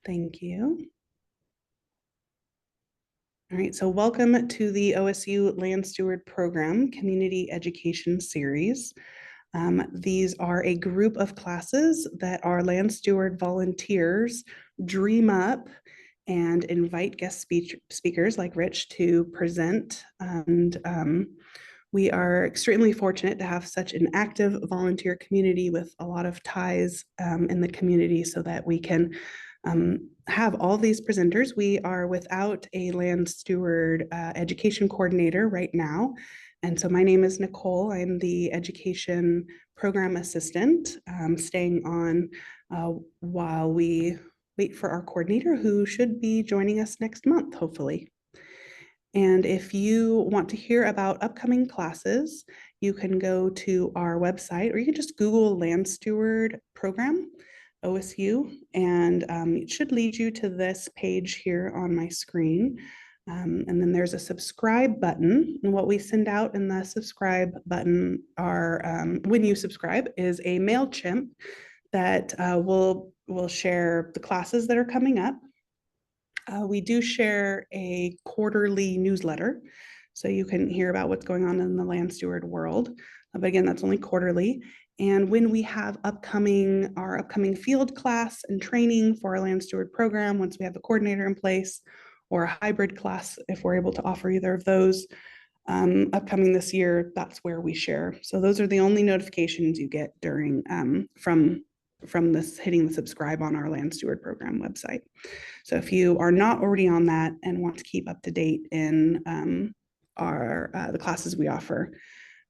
Thank you. All right, so welcome to the OSU Land Steward Program Community Education Series. These are a group of classes that our land steward volunteers dream up and invite guest speakers like Rich to present. And we are extremely fortunate to have such an active volunteer community with a lot of ties in the community so that we can have all these presenters. We are without a land steward education coordinator right now. And so my name is Nicole. I'm the education program assistant, staying on while we wait for our coordinator, who should be joining us next month, hopefully. And if you want to hear about upcoming classes, you can go to our website, or you can just Google Land Steward Program, OSU, and it should lead you to this page here on my screen. And then there's a subscribe button. And what we send out in the subscribe button are, when you subscribe, is a MailChimp that will share the classes that are coming up. We do share a quarterly newsletter, so you can hear about what's going on in the land steward world. But again, that's only quarterly. And when we have our upcoming field class and training for our land steward program, once we have a coordinator in place, or a hybrid class, if we're able to offer either of those upcoming this year, that's where we share. So those are the only notifications you get during from this hitting the subscribe on our land steward program website. So if you are not already on that and want to keep up to date in the classes we offer,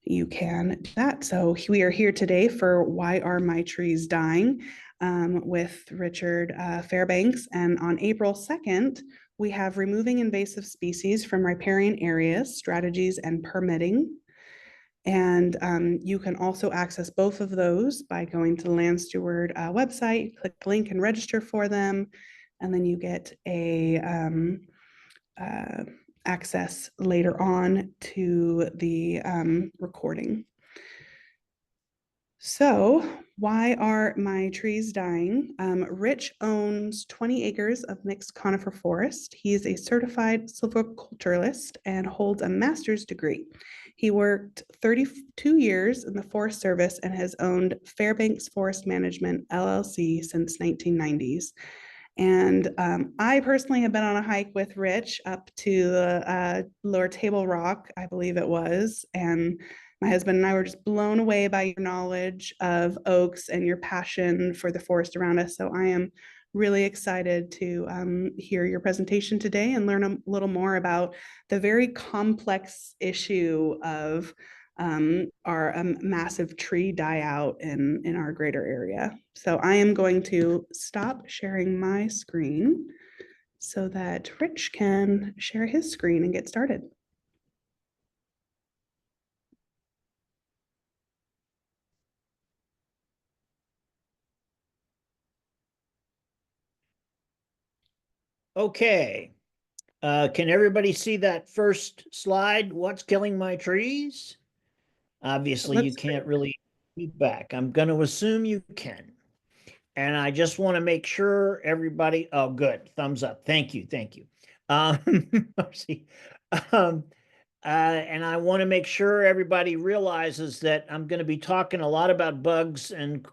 you can do that. So we are here today for Why Are My Trees Dying with Richard Fairbanks. And on April 2nd, we have Removing Invasive Species from Riparian Areas, Strategies and Permitting. And you can also access both of those by going to the Land Steward website, click the link and register for them. And then you get a access later on to the recording. So why are my trees dying? Rich owns 20 acres of mixed conifer forest. He is a certified silviculturist and holds a master's degree. He worked 32 years in the Forest Service and has owned Fairbanks Forest Management LLC since 1990s. And I personally have been on a hike with Rich up to the Lower Table Rock, I believe it was, and my husband and I were just blown away by your knowledge of oaks and your passion for the forest around us. So I am really excited to hear your presentation today and learn a little more about the very complex issue of our massive tree die out in our greater area. So I am going to stop sharing my screen so that Rich can share his screen and get started. Okay. Can everybody see that first slide? What's killing my trees? Obviously, you can't really feedback. I'm going to assume you can. And I just want to make sure everybody, oh, good. Thumbs up. Thank you. Thank you. See. And I want to make sure everybody realizes that I'm going to be talking a lot about bugs and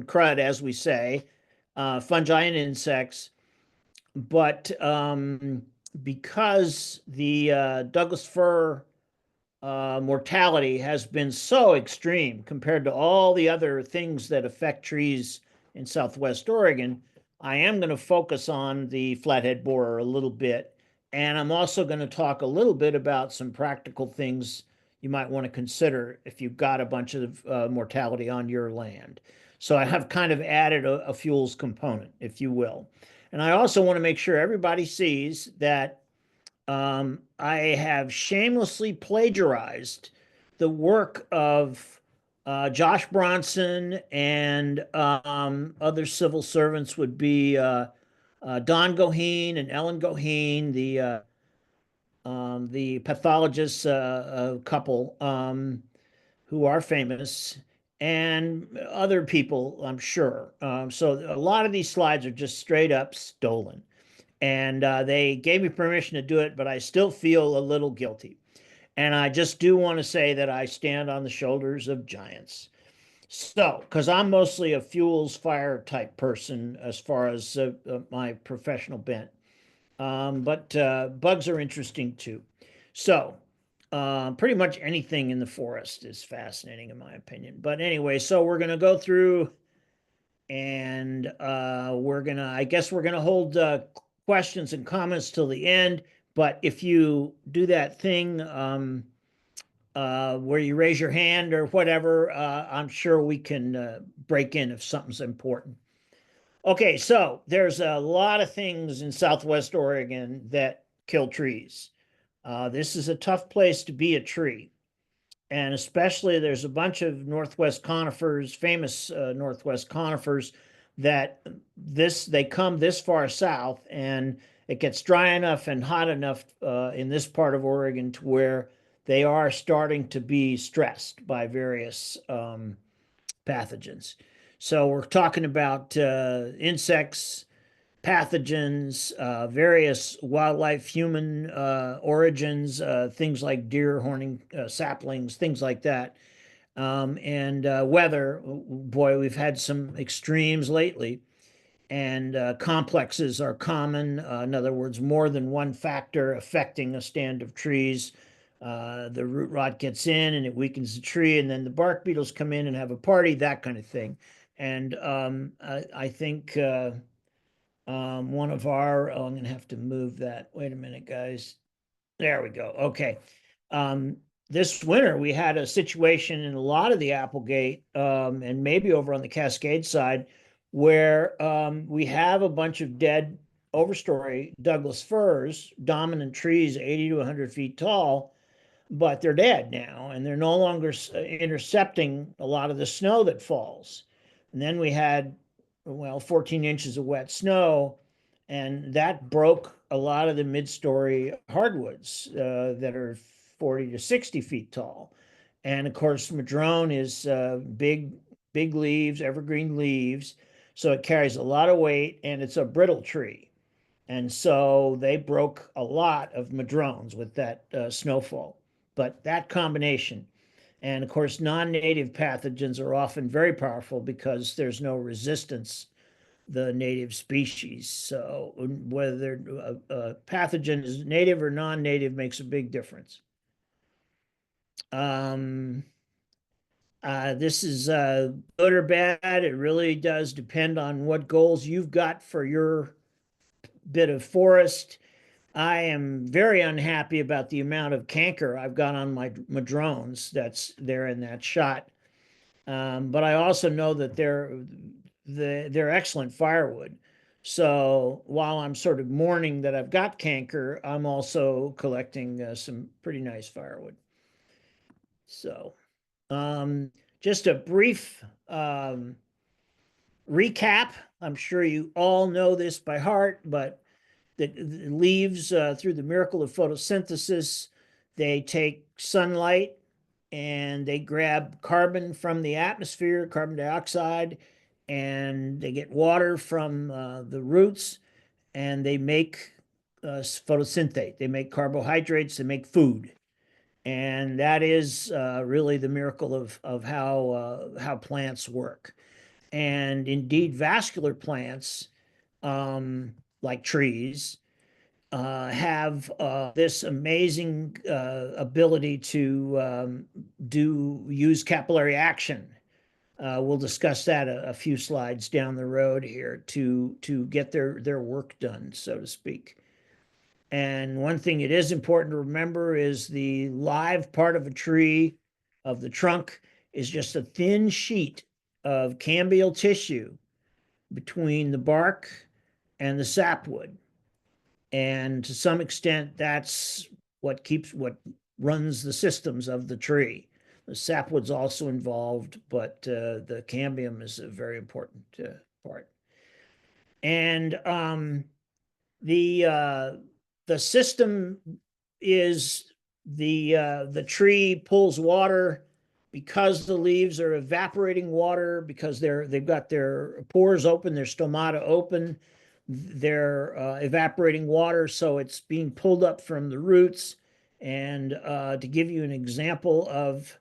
crud, as we say, fungi and insects. But because the Douglas fir mortality has been so extreme compared to all the other things that affect trees in Southwest Oregon, I am going to focus on the flathead borer a little bit. And I'm also going to talk a little bit about some practical things you might want to consider if you've got a bunch of mortality on your land. So I have kind of added a fuels component, if you will. And I also want to make sure everybody sees that I have shamelessly plagiarized the work of Josh Bronson and other civil servants would be Don Goheen and Ellen Goheen, the pathologists couple who are famous. and other people, I'm sure. So a lot of these slides are just straight up stolen. And they gave me permission to do it, but I still feel a little guilty. And I just do want to say that I stand on the shoulders of giants. So, because I'm mostly a fuels fire type person as far as my professional bent. But bugs are interesting too. So, pretty much anything in the forest is fascinating, in my opinion. But anyway, so we're going to go through and I guess we're going to hold questions and comments till the end. But if you do that thing where you raise your hand or whatever, I'm sure we can break in if something's important. Okay, so there's a lot of things in Southwest Oregon that kill trees. This is a tough place to be a tree. And especially there's a bunch of Northwest conifers, famous Northwest conifers, that they come this far south and it gets dry enough and hot enough in this part of Oregon to where they are starting to be stressed by various pathogens. So we're talking about insects, pathogens, various wildlife, human origins, things like deer horning saplings, things like that. And weather, boy, we've had some extremes lately, and complexes are common. In other words, more than one factor affecting a stand of trees. The root rot gets in and it weakens the tree, and then the bark beetles come in and have a party, that kind of thing. And I think one of our, oh, I'm going to have to move that. Wait a minute, guys. There we go. Okay. Um, this winter, we had a situation in a lot of the Applegate and maybe over on the Cascade side where we have a bunch of dead overstory Douglas firs, dominant trees 80 to 100 feet tall, but they're dead now and they're no longer intercepting a lot of the snow that falls. And then we had, well, 14 inches of wet snow, and that broke a lot of the mid-story hardwoods that are 40 to 60 feet tall. And of course, madrone is big leaves, evergreen leaves. So it carries a lot of weight and it's a brittle tree. And so they broke a lot of madrones with that snowfall. But that combination, and of course, non-native pathogens are often very powerful because there's no resistance the native species. So whether a pathogen is native or non-native makes a big difference. Um, this is good or bad. It really does depend on what goals you've got for your bit of forest. I am very unhappy about the amount of canker I've got on my madrones that's there in that shot. But I also know that they're excellent firewood. So while I'm sort of mourning that I've got canker, I'm also collecting some pretty nice firewood. So just a brief recap. I'm sure you all know this by heart, but the leaves, through the miracle of photosynthesis, they take sunlight and they grab carbon from the atmosphere, carbon dioxide, and they get water from the roots, and they make photosynthate. They make carbohydrates, they make food. And that is really the miracle of how plants work. And indeed, vascular plants, like trees, have this amazing ability to use capillary action. We'll discuss that a few slides down the road here to get their work done, so to speak. And one thing it is important to remember is the live part of a tree, of the trunk, is just a thin sheet of cambial tissue between the bark and the sapwood. And to some extent, that's what runs the systems of the tree. The sapwood's also involved, but the cambium is a very important part. And the uh, the system is the tree pulls water because the leaves are evaporating water, because they've got their pores open, their stomata open, they're evaporating water, so it's being pulled up from the roots. And to give you an example of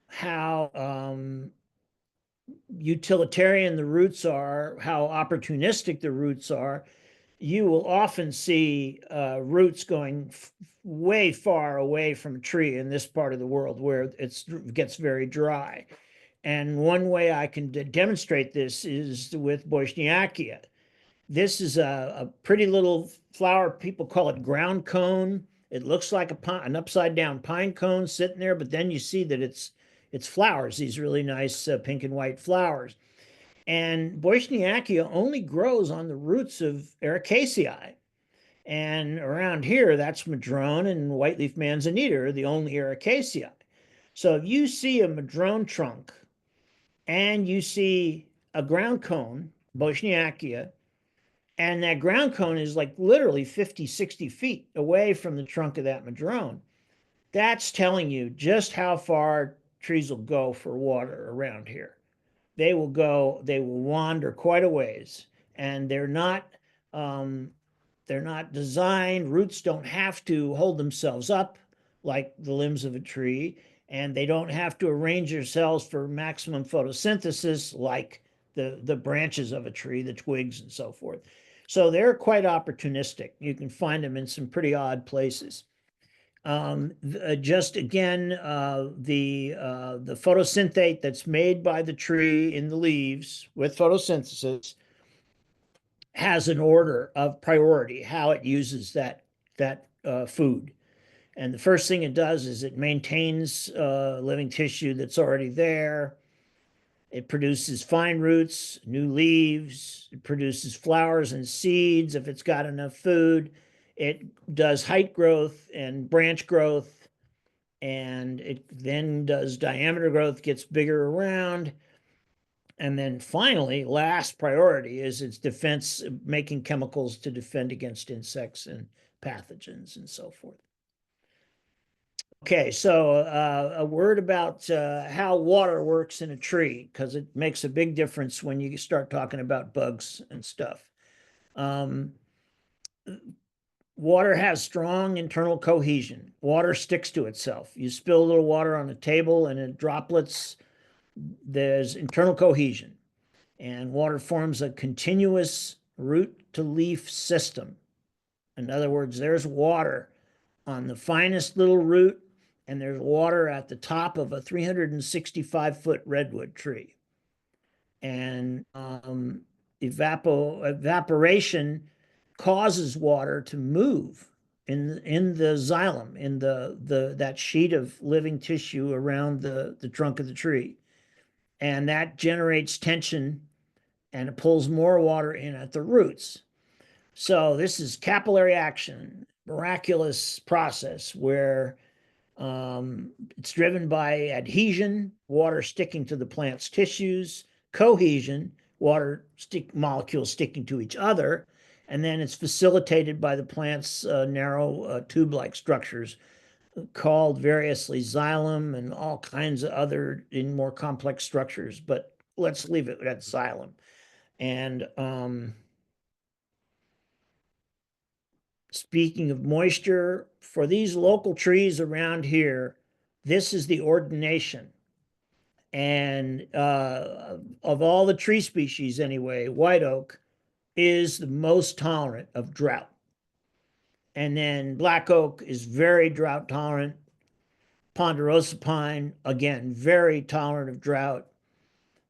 how utilitarian the roots are, how opportunistic the roots are, you will often see roots going way far away from a tree in this part of the world where it gets very dry. And one way I can demonstrate this is with Boishniakia. This is a pretty little flower. People call it ground cone. It looks like an upside down pine cone sitting there, but then you see that it's flowers, these really nice pink and white flowers. And Boishniakia only grows on the roots of Ericaceae. And around here, that's madrone and whiteleaf manzanita are the only Ericaceae. So if you see a madrone trunk and you see a ground cone, Boishniakia, and that ground cone is like literally 50, 60 feet away from the trunk of that madrone, that's telling you just how far trees will go for water around here. They will wander quite a ways, and they're not designed, roots don't have to hold themselves up like the limbs of a tree, and they don't have to arrange themselves for maximum photosynthesis like the branches of a tree, the twigs and so forth. So they're quite opportunistic. You can find them in some pretty odd places. Just again, the photosynthate that's made by the tree in the leaves with photosynthesis has an order of priority, how it uses that food. And the first thing it does is it maintains living tissue that's already there. It produces fine roots, new leaves. It produces flowers and seeds if it's got enough food. It does height growth and branch growth, and it then does diameter growth, gets bigger around. And then finally, last priority is its defense, making chemicals to defend against insects and pathogens and so forth. Okay, so a word about how water works in a tree, because it makes a big difference when you start talking about bugs and stuff. Water has strong internal cohesion. Water sticks to itself. You spill a little water on a table and it droplets, there's internal cohesion. And water forms a continuous root to leaf system. In other words, there's water on the finest little root, and there's water at the top of a 365-foot redwood tree. And evaporation causes water to move in the xylem, in that sheet of living tissue around the trunk of the tree. And that generates tension, and it pulls more water in at the roots. So this is capillary action, miraculous process where it's driven by adhesion, water sticking to the plant's tissues, cohesion, molecules sticking to each other, and then it's facilitated by the plant's narrow tube-like structures called variously xylem and all kinds of other in more complex structures, but let's leave it at xylem. And speaking of moisture, for these local trees around here, this is the ordination. And of all the tree species anyway, white oak is the most tolerant of drought. And then black oak is very drought tolerant. Ponderosa pine, again, very tolerant of drought.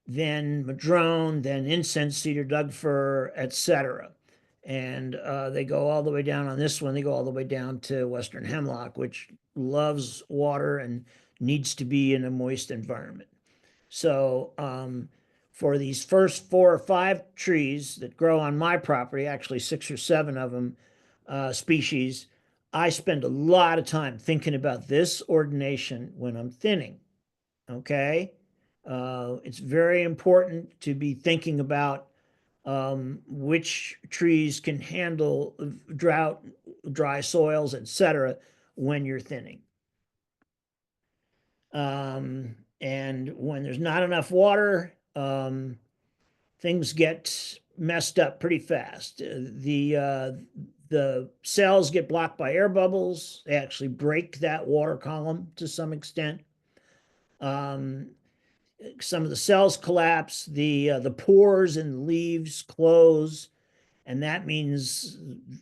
Then madrone, then incense cedar, Doug fir, etc. And they go all the way down on this one. They go all the way down to western hemlock, which loves water and needs to be in a moist environment. So for these first 4 or 5 trees that grow on my property, actually 6 or 7 of them, species, I spend a lot of time thinking about this ordination when I'm thinning, okay? It's very important to be thinking about which trees can handle drought, dry soils, etc., when you're thinning. And when there's not enough water, things get messed up pretty fast. The cells get blocked by air bubbles. They actually break that water column to some extent. Um, some of the cells collapse. The pores in the leaves close, and that means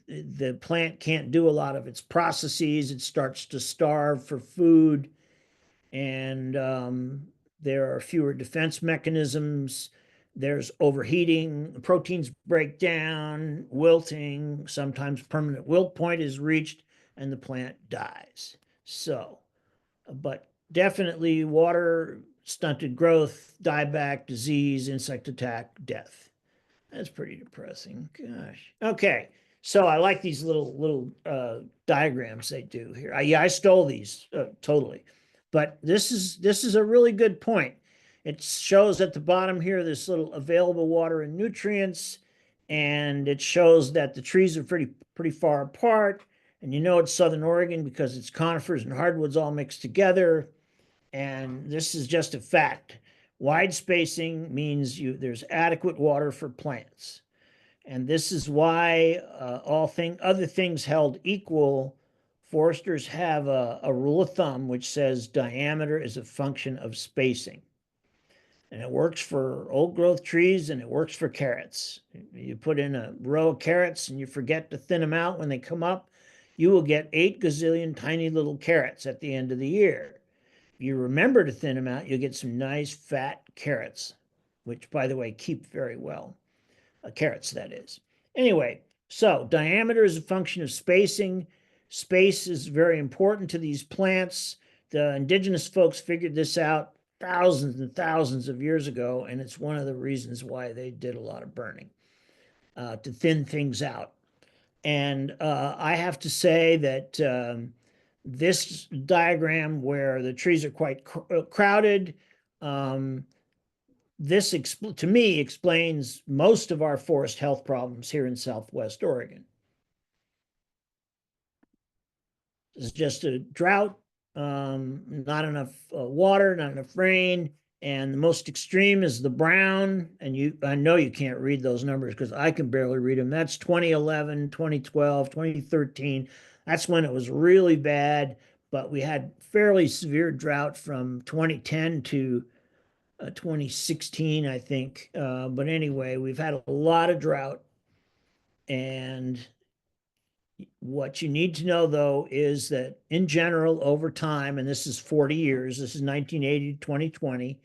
the plant can't do a lot of its processes. It starts to starve for food, and there are fewer defense mechanisms. There's overheating, proteins break down, wilting, sometimes permanent wilt point is reached, and the plant dies. So, but definitely water stunted growth, dieback, disease, insect attack, death. That's pretty depressing. Gosh. Okay. So I like these little diagrams they do here. Yeah, I stole these totally, but this is a really good point. It shows at the bottom here this little available water and nutrients, and it shows that the trees are pretty far apart. And you know it's Southern Oregon because it's conifers and hardwoods all mixed together. And this is just a fact. Wide spacing means there's adequate water for plants. And this is why other things held equal, foresters have a rule of thumb which says diameter is a function of spacing. And it works for old growth trees and it works for carrots. You put in a row of carrots and you forget to thin them out when they come up, you will get 8 gazillion tiny little carrots at the end of the year. You remember to thin them out, you'll get some nice fat carrots, which, by the way, keep very well. Carrots, that is. Anyway, so diameter is a function of spacing. Space is very important to these plants. The indigenous folks figured this out thousands and thousands of years ago, and it's one of the reasons why they did a lot of burning to thin things out. And I have to say that this diagram where the trees are quite crowded, this to me explains most of our forest health problems here in Southwest Oregon. It's just a drought, not enough water, not enough rain, and the most extreme is the brown. And I know you can't read those numbers because I can barely read them. That's 2011, 2012, 2013. That's when it was really bad, but we had fairly severe drought from 2010 to 2016, I think. But anyway, we've had a lot of drought. And what you need to know, though, is that in general, over time, and this is 40 years, this is 1980 to 2020,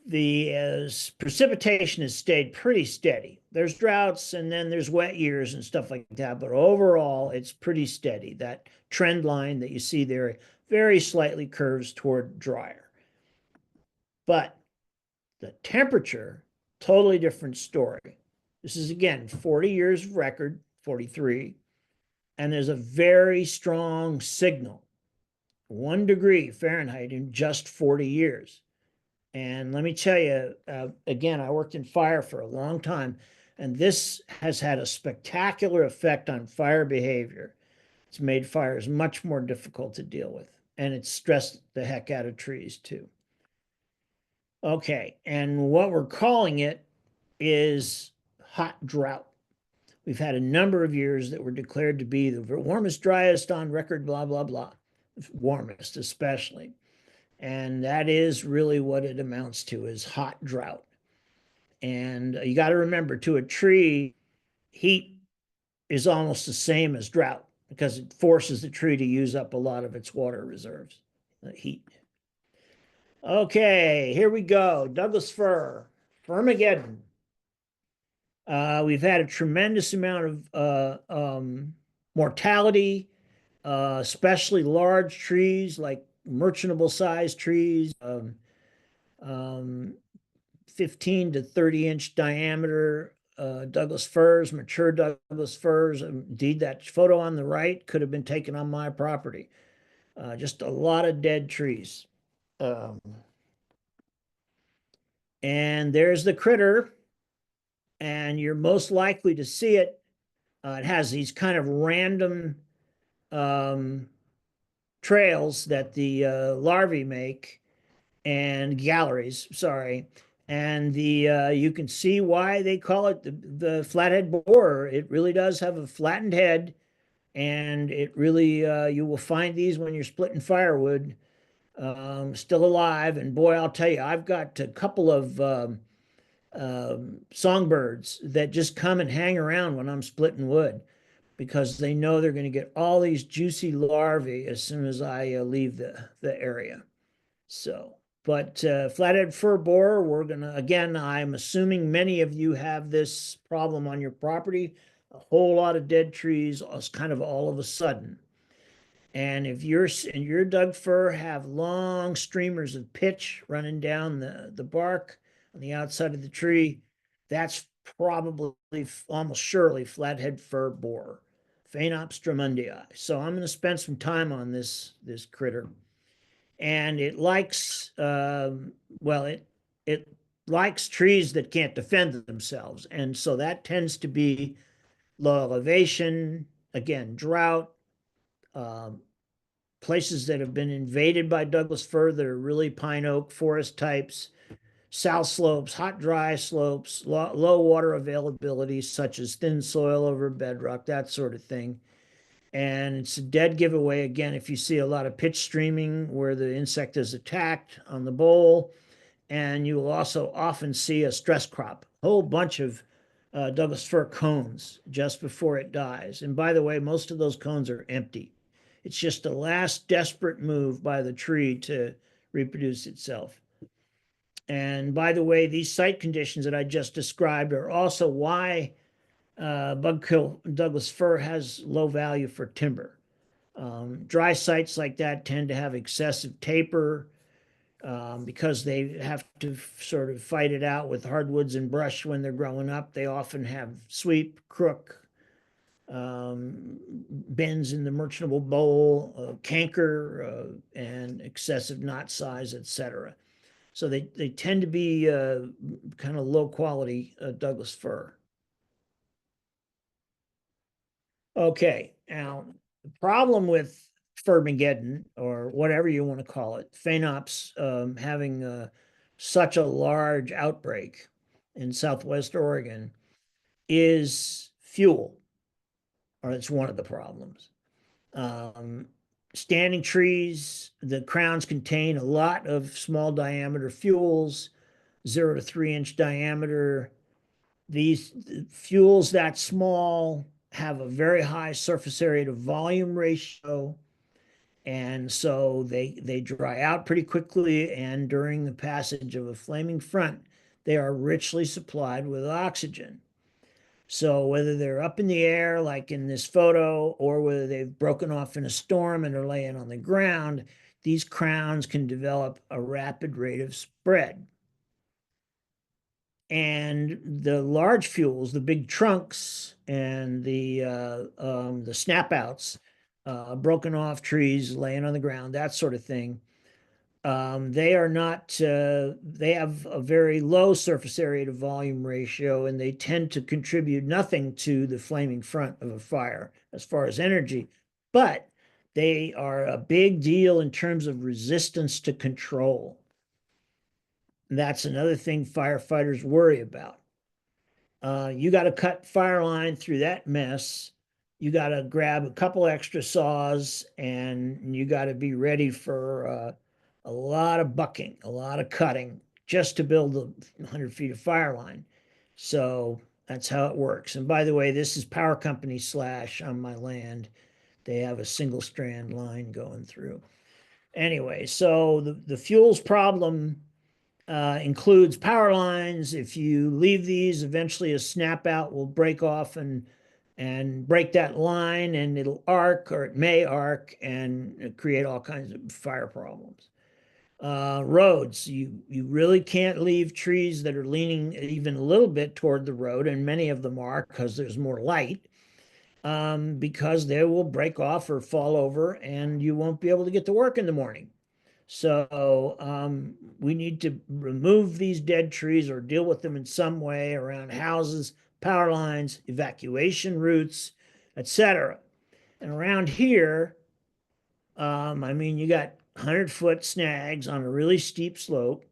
the precipitation has stayed pretty steady. There's droughts and then there's wet years and stuff like that, but overall, it's pretty steady. That trend line that you see there very slightly curves toward drier. But the temperature, totally different story. This is, again, 40 years of record, 43, and there's a very strong signal, 1 degree Fahrenheit in just 40 years. And let me tell you, again, I worked in fire for a long time, and this has had a spectacular effect on fire behavior. It's made fires much more difficult to deal with, and it's stressed the heck out of trees too. Okay, and what we're calling it is hot drought. We've had a number of years that were declared to be the warmest, driest on record, blah, blah, blah, warmest especially. And that is really what it amounts to, is hot drought. And you got to remember, to a tree, heat is almost the same as drought because it forces the tree to use up a lot of its water reserves, heat. Okay, here we go. Douglas fir, Firmageddon. We've had a tremendous amount of mortality, especially large trees like merchantable size trees, 15 to 30-inch diameter Douglas firs, mature Douglas firs. Indeed, that photo on the right could have been taken on my property. Just a lot of dead trees. And there's the critter, and you're most likely to see it. It has these kind of random trails that the larvae make, and galleries, sorry. And you can see why they call it the flathead borer. It really does have a flattened head, and it really you will find these when you're splitting firewood, still alive. And boy, I'll tell you, I've got a couple of songbirds that just come and hang around when I'm splitting wood because they know they're going to get all these juicy larvae as soon as I leave the area. So, but flathead fur borer, we're gonna, again, I'm assuming many of you have this problem on your property, a whole lot of dead trees, kind of all of a sudden. And if your Doug fir have long streamers of pitch running down the bark on the outside of the tree, that's probably almost surely flathead fir borer, Phaenops drumundii. So I'm going to spend some time on this critter, and it likes well, it likes trees that can't defend themselves, and so that tends to be low elevation, again, drought, um, places that have been invaded by Douglas fir that are really pine oak forest types, south slopes, hot dry slopes, low water availability, such as thin soil over bedrock, that sort of thing. And it's a dead giveaway again if you see a lot of pitch streaming where the insect is attacked on the bole. And you will also often see a stress crop, a whole bunch of Douglas fir cones just before it dies. And by the way, most of those cones are empty. It's just a last desperate move by the tree to reproduce itself. And by the way, these site conditions that I just described are also why bugkill Douglas fir has low value for timber. Dry sites like that tend to have excessive taper because they have to sort of fight it out with hardwoods and brush when they're growing up. They often have sweep, crook, bends in the merchantable bole, canker, and excessive knot size, etc. So they tend to be kind of low quality Douglas fir. Okay, now the problem with Furmageddon, or whatever you want to call it, Phaenops having such a large outbreak in Southwest Oregon is fuel, or it's one of the problems. Um, Standing trees, the crowns contain a lot of small diameter fuels, 0 to 3 inch diameter. These fuels that small have a very high surface area to volume ratio, and so they dry out pretty quickly, and during the passage of a flaming front, they are richly supplied with oxygen. So whether they're up in the air, like in this photo, or whether they've broken off in a storm and are laying on the ground, these crowns can develop a rapid rate of spread. And the large fuels, the big trunks and the snapouts, broken off trees laying on the ground, that sort of thing, they are not, they have a very low surface area to volume ratio, and they tend to contribute nothing to the flaming front of a fire as far as energy, but they are a big deal in terms of resistance to control. And that's another thing firefighters worry about. You got to cut fire line through that mess. You got to grab a couple extra saws, and you got to be ready for a lot of bucking, a lot of cutting just to build the 100 feet of fire line. So that's how it works. And by the way, this is power company slash on my land. They have a single strand line going through. Anyway, so the fuels problem includes power lines. If you leave these, eventually a snap out will break off and break that line, and it'll arc, or it may arc, and create all kinds of fire problems. Roads, you really can't leave trees that are leaning even a little bit toward the road, and many of them are because there's more light, because they will break off or fall over, and you won't be able to get to work in the morning. So we need to remove these dead trees or deal with them in some way around houses, power lines, evacuation routes, etc. And around here, I mean, you got 100-foot snags on a really steep slope.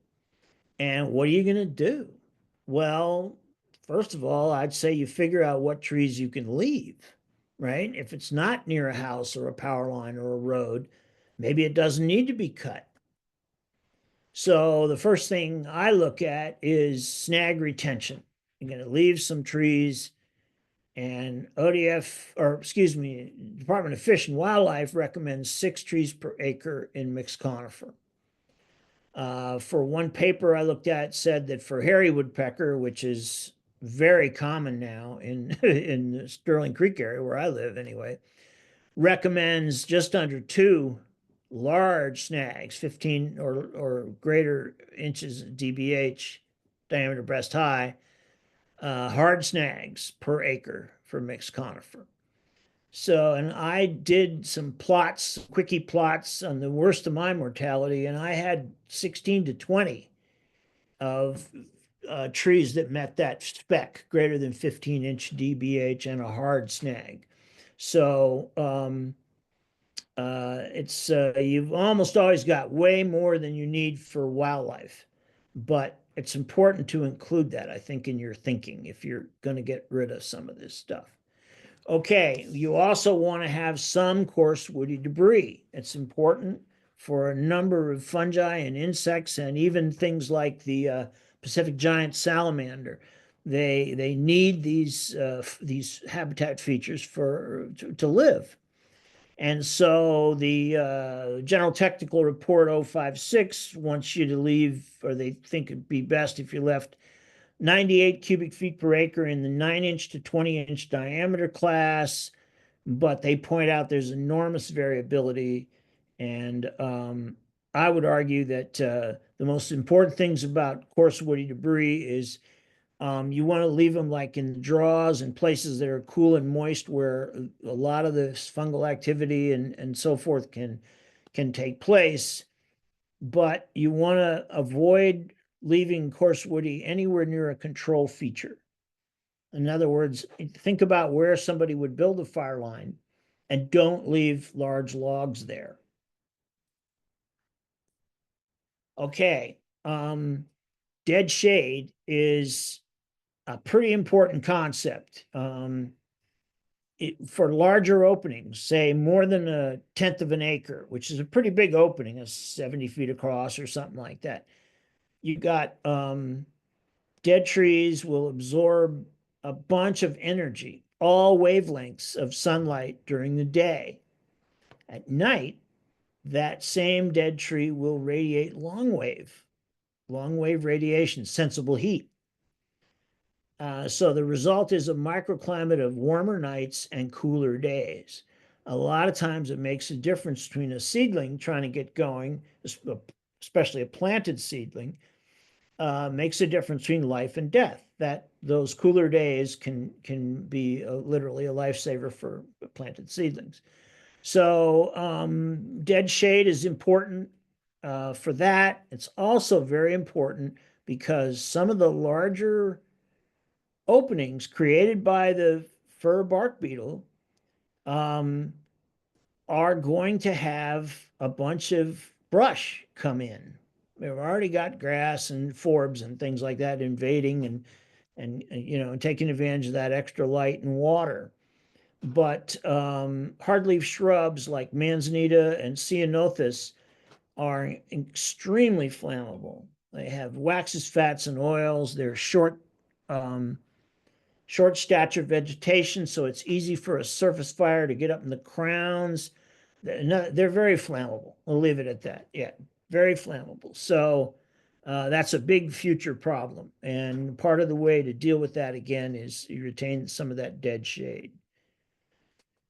And what are you going to do? Well, first of all, I'd say you figure out what trees you can leave, right? If it's not near a house or a power line or a road, maybe it doesn't need to be cut. So the first thing I look at is snag retention. You're going to leave some trees, and ODF, or excuse me, Department of Fish and Wildlife recommends 6 trees per acre in mixed conifer. For one paper I looked at said that for hairy woodpecker, which is very common now in in the Sterling Creek area where I live anyway, recommends just under 2 large snags, 15 or greater inches DBH, diameter breast high, hard snags per acre for mixed conifer. So, and I did some plots, quickie plots on the worst of my mortality, and I had 16 to 20 of trees that met that spec, greater than 15-inch DBH and a hard snag. So it's you've almost always got way more than you need for wildlife, but it's important to include that, I think, in your thinking if you're going to get rid of some of this stuff. Okay, you also want to have some coarse woody debris. It's important for a number of fungi and insects, and even things like the Pacific giant salamander. They need these habitat features for to live. And so the General Technical Report 056 wants you to leave, or they think it'd be best if you left 98 cubic feet per acre in the 9-inch to 20-inch diameter class, but they point out there's enormous variability. And I would argue that the most important things about coarse woody debris is you want to leave them like in draws and places that are cool and moist where a lot of this fungal activity and so forth can take place. But you want to avoid leaving coarse woody anywhere near a control feature. In other words, think about where somebody would build a fire line and don't leave large logs there. Okay, dead shade is a pretty important concept. For larger openings, say more than 1/10 of an acre, which is a pretty big opening, a 70 feet across or something like that, you got dead trees will absorb a bunch of energy, all wavelengths of sunlight during the day. At night, that same dead tree will radiate long wave radiation, sensible heat. So the result is a microclimate of warmer nights and cooler days. A lot of times it makes a difference between a seedling trying to get going, especially a planted seedling, makes a difference between life and death. That those cooler days can be literally a lifesaver for planted seedlings. So dead shade is important for that. It's also very important because some of the larger openings created by the fur bark beetle are going to have a bunch of brush come in. We've already got grass and forbs and things like that invading and you know, taking advantage of that extra light and water. But hardleaf shrubs like manzanita and ceanothus are extremely flammable. They have waxes, fats, and oils. They're short stature vegetation, so it's easy for a surface fire to get up in the crowns. They're very flammable. We'll leave it at that. Yeah, very flammable. So that's a big future problem. And part of the way to deal with that, again, is you retain some of that dead shade.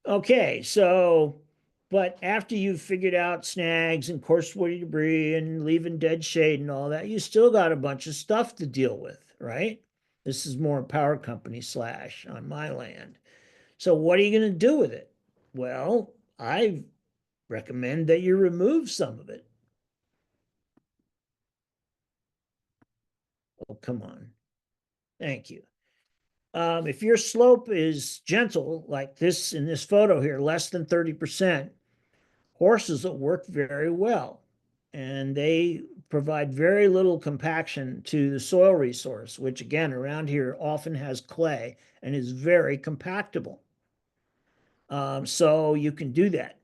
Okay, so, but after you've figured out snags and coarse woody debris and leaving dead shade and all that, you still got a bunch of stuff to deal with, right? This is more power company slash on my land. So what are you going to do with it? Well, I recommend that you remove some of it. Oh, come on. Thank you. If your slope is gentle, like this in this photo here, less than 30%, horses will work very well. and they provide very little compaction to the soil resource, which again around here often has clay and is very compactable. So you can do that.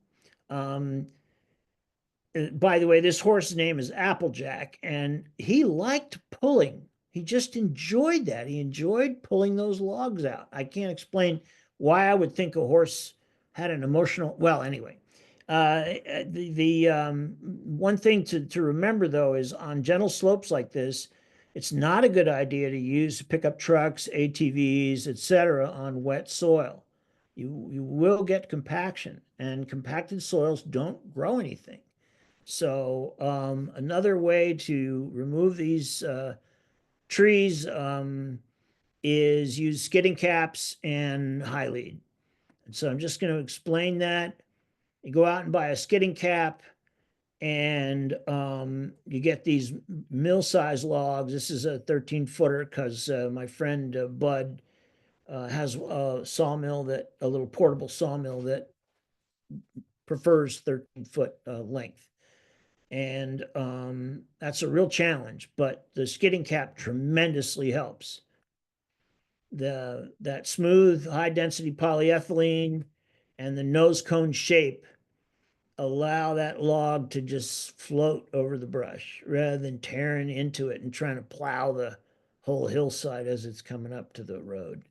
By the way, this horse's name is Applejack, and he liked pulling. He just enjoyed that. He enjoyed pulling those logs out. I can't explain why I would think a horse had an emotional. Well, anyway, the one thing to remember though is on gentle slopes like this, it's not a good idea to use pickup trucks, ATVs, etc. on wet soil. You will get compaction, and compacted soils don't grow anything. So another way to remove these trees is use skidding caps and high lead. And so I'm just going to explain that. You go out and buy a skidding cap, and you get these mill-size logs. This is a 13-footer because my friend Bud has a sawmill, a little portable sawmill that prefers 13-foot length. And that's a real challenge, but the skidding cap tremendously helps. That smooth, high-density polyethylene and the nose cone shape allow that log to just float over the brush rather than tearing into it and trying to plow the whole hillside as it's coming up to the road.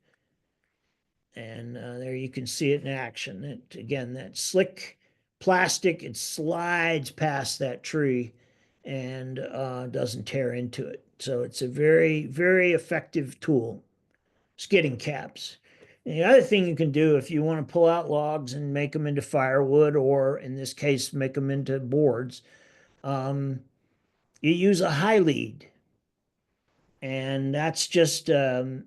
And there you can see it in action. Again, that slick plastic, it slides past that tree and doesn't tear into it. So it's a very, very effective tool. Skidding caps. And the other thing you can do if you want to pull out logs and make them into firewood, or in this case, make them into boards, you use a high lead. And that's just high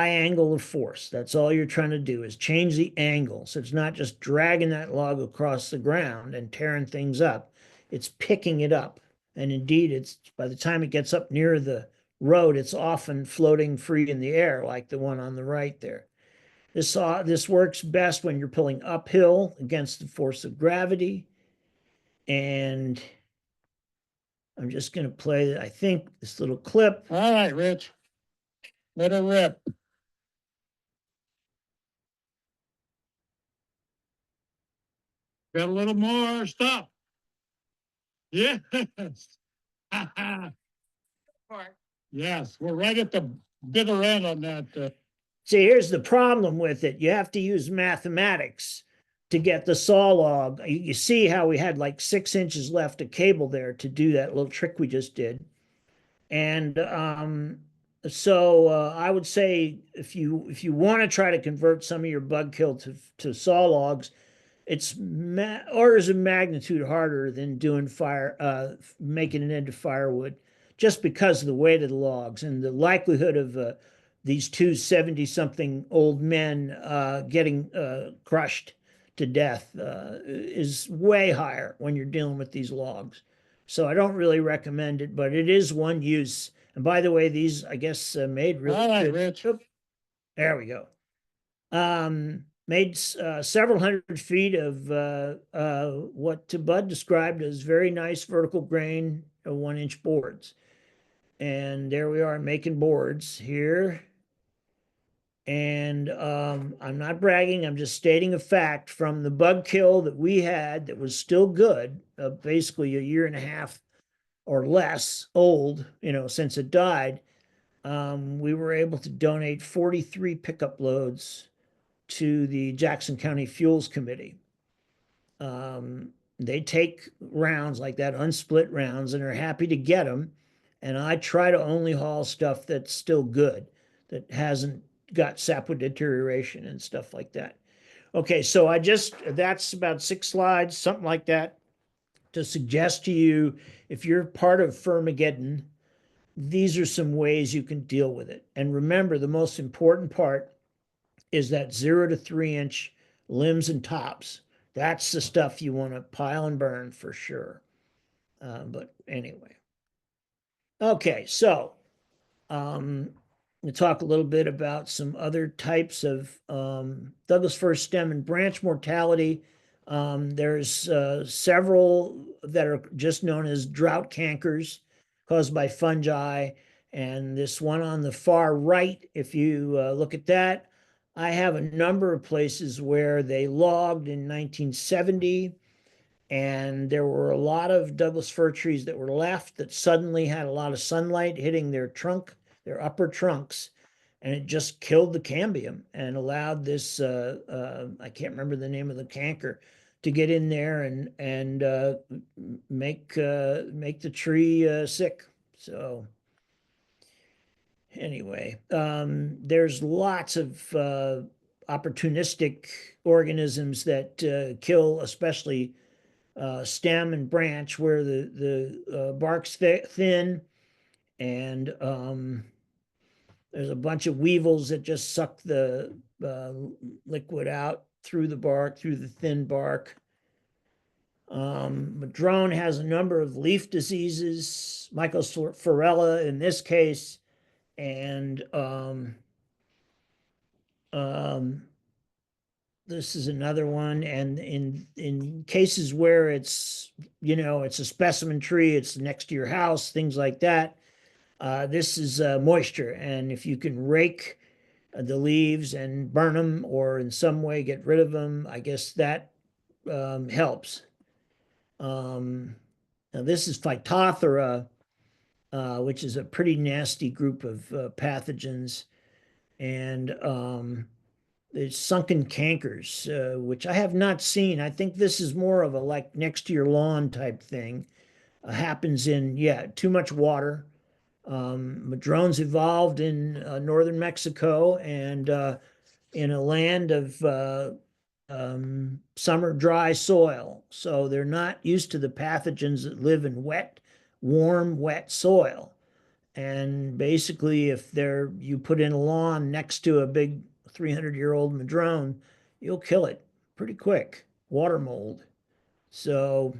angle of force. That's all you're trying to do is change the angle. So it's not just dragging that log across the ground and tearing things up. It's picking it up. And indeed, it's by the time it gets up near the road, it's often floating free in the air, like the one on the right there. This works best when you're pulling uphill against the force of gravity. And I'm just going to play, I think, this little clip. All right, Rich. Let it rip. Got a little more. Stop. Yes. Yes, we're right at the bitter end on that. See, here's the problem with it. You have to use mathematics to get the saw log. You see how we had like 6 inches left of cable there to do that little trick we just did. And so I would say if you want to try to convert some of your bug kill to saw logs, it's orders of magnitude harder than doing making it into firewood, just because of the weight of the logs and the likelihood of these two 70-something old men getting crushed to death is way higher when you're dealing with these logs. So I don't really recommend it, but it is one use. And by the way, these, I guess, made really All right, good. Rich. There we go. Made several hundred feet of what Bud described as very nice vertical grain 1-inch boards. And there we are making boards here. And I'm not bragging, I'm just stating a fact from the bug kill that we had that was still good, basically a year and a half or less old, since it died. We were able to donate 43 pickup loads to the Jackson County Fuels Committee. They take rounds like that, unsplit rounds, and are happy to get them. And I try to only haul stuff that's still good, that hasn't got sapwood deterioration and stuff like that. Okay, so that's about 6 slides, something like that, to suggest to you, if you're part of Firmageddon, these are some ways you can deal with it. And remember, the most important part is that 0 to 3 inch limbs and tops. That's the stuff you want to pile and burn for sure. But anyway. Okay, so we'll talk a little bit about some other types of Douglas fir stem and branch mortality. There's several that are just known as drought cankers caused by fungi. And this one on the far right, if you look at that, I have a number of places where they logged in 1970, and there were a lot of Douglas fir trees that were left that suddenly had a lot of sunlight hitting their trunk, their upper trunks, and it just killed the cambium and allowed this I can't remember the name of the canker to get in there and make the tree sick. So anyway, there's lots of opportunistic organisms that kill, especially stem and branch where the bark's thin, and there's a bunch of weevils that just suck the liquid out through the bark, through the thin bark. Madrone has a number of leaf diseases, Mycophlorella in this case, and this is another one. And in cases where it's, it's a specimen tree, it's next to your house, things like that, this is moisture. And if you can rake the leaves and burn them or in some way get rid of them, I guess that helps. Now this is Phytophthora, which is a pretty nasty group of pathogens. And there's sunken cankers, which I have not seen. I think this is more of a like next to your lawn type thing. Happens in, too much water. Madrones evolved in northern Mexico and in a land of summer dry soil. So they're not used to the pathogens that live in warm, wet soil. And basically, if you put in a lawn next to a big 300-year-old madrone, you'll kill it pretty quick. Water mold. So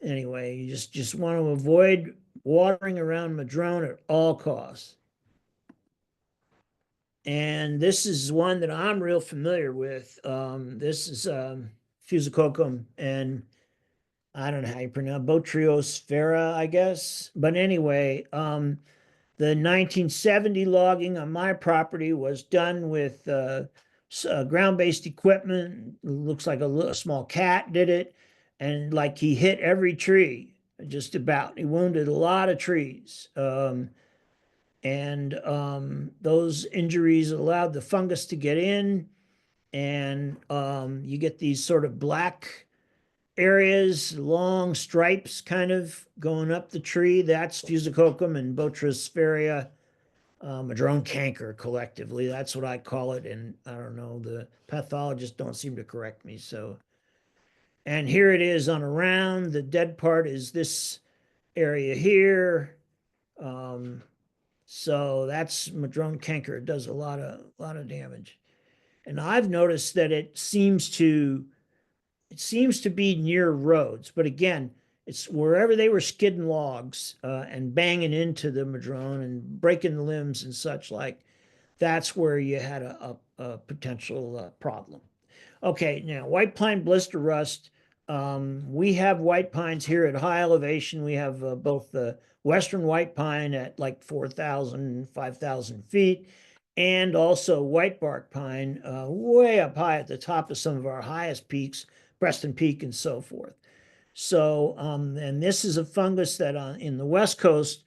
anyway, you just want to avoid watering around madrone at all costs. And this is one that I'm real familiar with. This is Fusicochum, and I don't know how you pronounce Botryosphaera, I guess. But anyway, the 1970 logging on my property was done with ground-based equipment. It looks like a small cat did it, and like he hit every tree, just about. He wounded a lot of trees. And those injuries allowed the fungus to get in, and you get these sort of black areas, long stripes kind of going up the tree. That's Fusicochum and Botryosphaera, madrone canker collectively. That's what I call it. And I don't know, the pathologists don't seem to correct me. So, and here it is on a round. The dead part is this area here. So that's madrone canker. It does a lot of damage. And I've noticed that it seems to be near roads, but again, it's wherever they were skidding logs and banging into the madrone and breaking the limbs and such like. That's where you had a potential problem. Okay, now white pine blister rust. We have white pines here at high elevation. We have both the western white pine at like 4,000, 5,000 feet, and also white bark pine way up high at the top of some of our highest peaks, Preston Peak and so forth. So, and this is a fungus that in the West Coast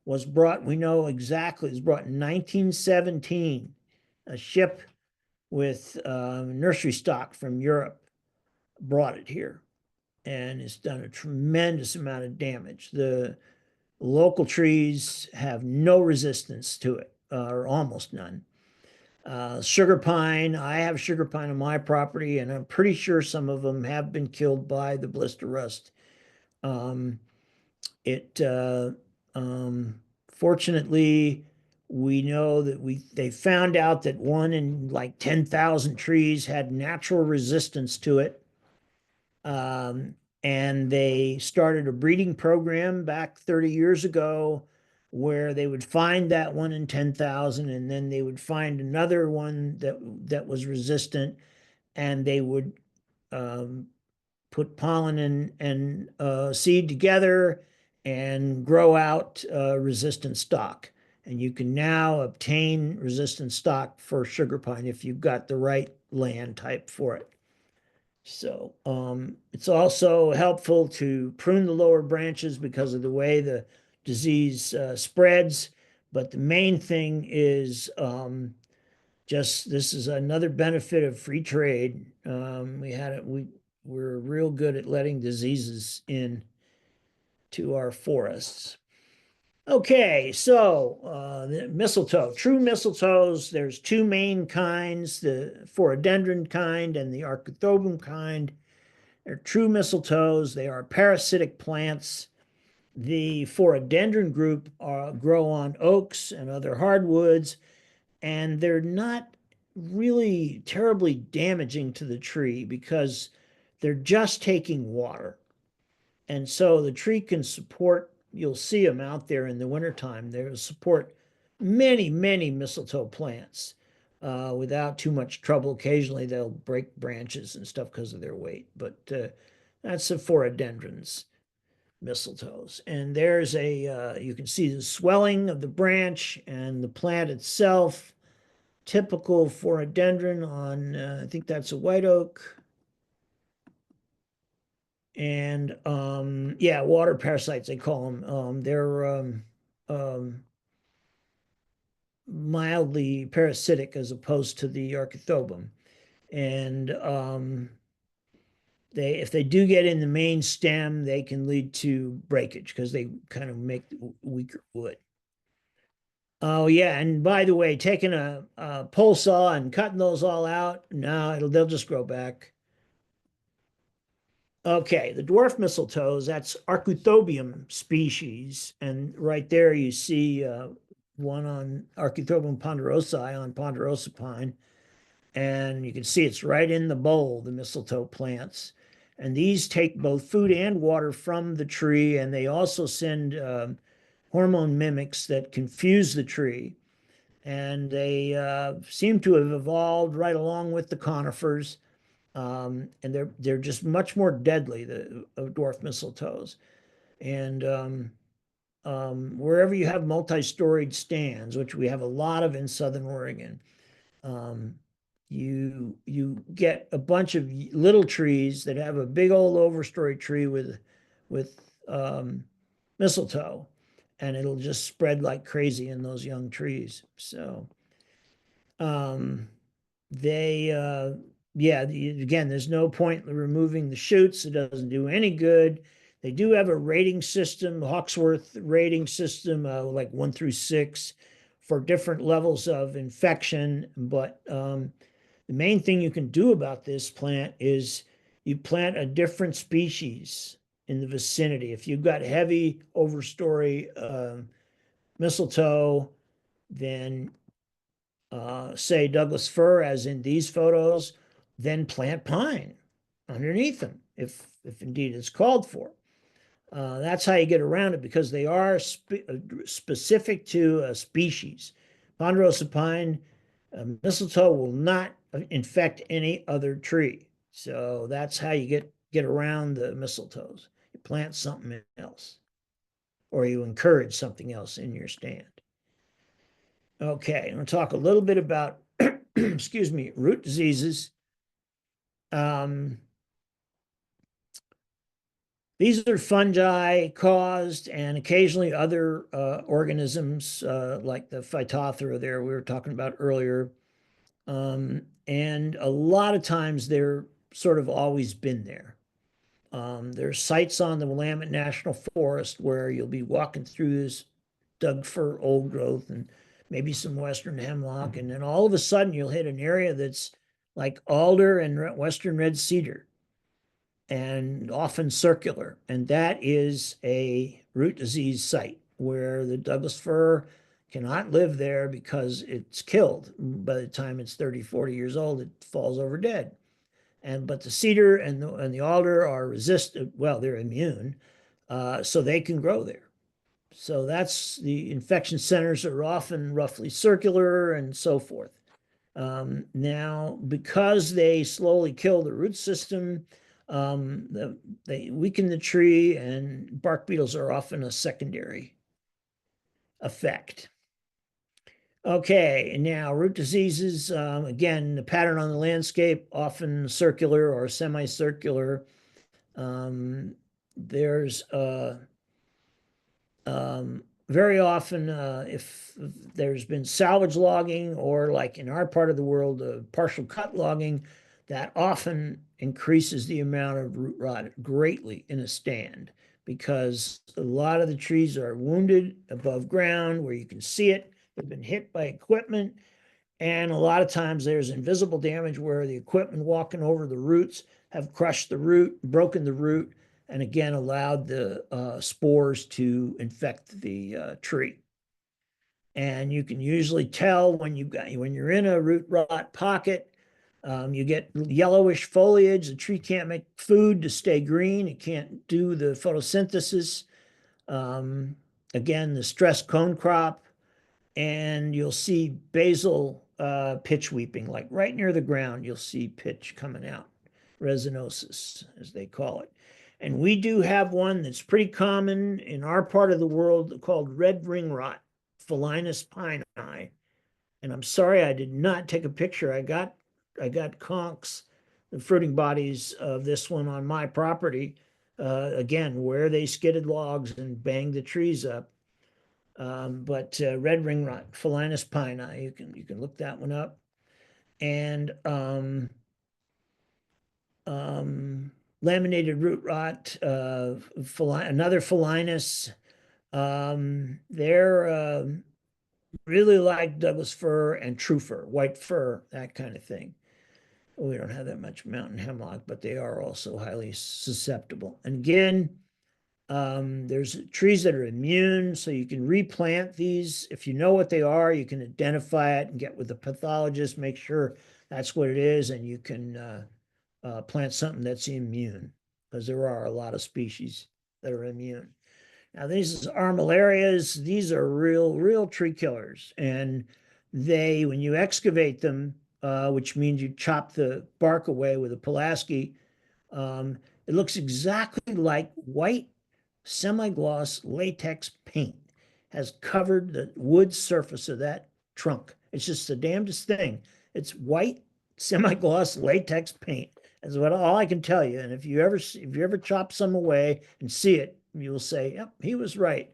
was brought, we know exactly, it was brought in 1917, a ship with nursery stock from Europe brought it here, and it's done a tremendous amount of damage. The local trees have no resistance to it, or almost none. Sugar pine, I have sugar pine on my property, and I'm pretty sure some of them have been killed by the blister rust. Fortunately, we know that they found out that one in like 10,000 trees had natural resistance to it. And they started a breeding program back 30 years ago where they would find that one in 10,000, and then they would find another one that was resistant, and they would put pollen and seed together and grow out resistant stock. And you can now obtain resistant stock for sugar pine if you've got the right land type for it. So it's also helpful to prune the lower branches because of the way the disease spreads. But the main thing is just this is another benefit of free trade. We're real good at letting diseases in to our forests. Okay, so the mistletoe, true mistletoes, there's two main kinds, the phorandendron kind and the archithobum kind. They're true mistletoes. They are parasitic plants. The phorandendron group grow on oaks and other hardwoods, and they're not really terribly damaging to the tree because they're just taking water. And so the tree can support, you'll see them out there in the wintertime, they'll support many, many mistletoe plants without too much trouble. Occasionally they'll break branches and stuff because of their weight, but that's the phorandendrons, mistletoes. And there's you can see the swelling of the branch and the plant itself, typical phorandendron on, I think that's a white oak. And yeah, water parasites, they call them. They're mildly parasitic as opposed to the archithobum. And if they do get in the main stem, they can lead to breakage because they kind of make weaker wood. Oh yeah, and by the way, taking a pole saw and cutting those all out, no, they'll just grow back. Okay, the dwarf mistletoes, that's Archithobium species. And right there you see one on Archithobium ponderosae on ponderosa pine. And you can see it's right in the bowl, the mistletoe plants. And these take both food and water from the tree, and they also send hormone mimics that confuse the tree. And they seem to have evolved right along with the conifers. And they're just much more deadly, the dwarf mistletoes. And wherever you have multi-storied stands, which we have a lot of in Southern Oregon, you get a bunch of little trees that have a big old overstory tree with mistletoe, and it'll just spread like crazy in those young trees. So yeah, again, there's no point in removing the shoots. It doesn't do any good. They do have a rating system, Hawksworth rating system, like 1 through 6 for different levels of infection. But the main thing you can do about this plant is you plant a different species in the vicinity. If you've got heavy overstory mistletoe, then say Douglas fir, as in these photos, then plant pine underneath them, if indeed it's called for. That's how you get around it, because they are specific to a species. Ponderosa pine, mistletoe will not infect any other tree. So that's how you get around the mistletoes. You plant something else, or you encourage something else in your stand. Okay, I'm going to talk a little bit about, excuse me, root diseases. These are fungi caused, and occasionally other organisms like the Phytophthora there we were talking about earlier. And a lot of times they're sort of always been there. There's sites on the Willamette National Forest where you'll be walking through this Doug fir old growth and maybe some western hemlock, and then all of a sudden you'll hit an area that's like alder and western red cedar, and often circular, and that is a root disease site where the Douglas fir cannot live there because it's killed. By the time it's 30, 40 years old, it falls over dead. But the cedar and the alder are resistant, well, they're immune, so they can grow there. So that's the infection centers are often roughly circular and so forth. Now, because they slowly kill the root system, they weaken the tree, and bark beetles are often a secondary effect. Okay, now root diseases, again, the pattern on the landscape, often circular or semicircular. There's very often, if there's been salvage logging, or like in our part of the world, partial cut logging, that often increases the amount of root rot greatly in a stand, because a lot of the trees are wounded above ground where you can see it. They've been hit by equipment. And a lot of times there's invisible damage where the equipment walking over the roots have crushed the root, broken the root, and again allowed the spores to infect the tree. And you can usually tell when you're in a root rot pocket. You get yellowish foliage. The tree can't make food to stay green. It can't do the photosynthesis. Again, the stress cone crop, and you'll see basal pitch weeping, like right near the ground, you'll see pitch coming out, resinosis, as they call it. And we do have one that's pretty common in our part of the world called red ring rot, Phalinus pini. And I'm sorry I did not take a picture. I got conchs, the fruiting bodies of this one on my property, again, where they skidded logs and banged the trees up. But red ring rot, Phalinus pini, you can look that one up. And laminated root rot, another Phalinus. They're really like Douglas fir and true fir, white fir, that kind of thing. We don't have that much mountain hemlock, but they are also highly susceptible. And again, there's trees that are immune, so you can replant these. If you know what they are, you can identify it and get with the pathologist, make sure that's what it is, and you can plant something that's immune, because there are a lot of species that are immune. Now, these armillarias, these are real tree killers, and when you excavate them, which means you chop the bark away with a Pulaski, it looks exactly like white semi-gloss latex paint has covered the wood surface of that trunk. It's just the damnedest thing. It's white semi-gloss latex paint. That's what all I can tell you. And if you ever chop some away and see it, you will say, "Yep, he was right."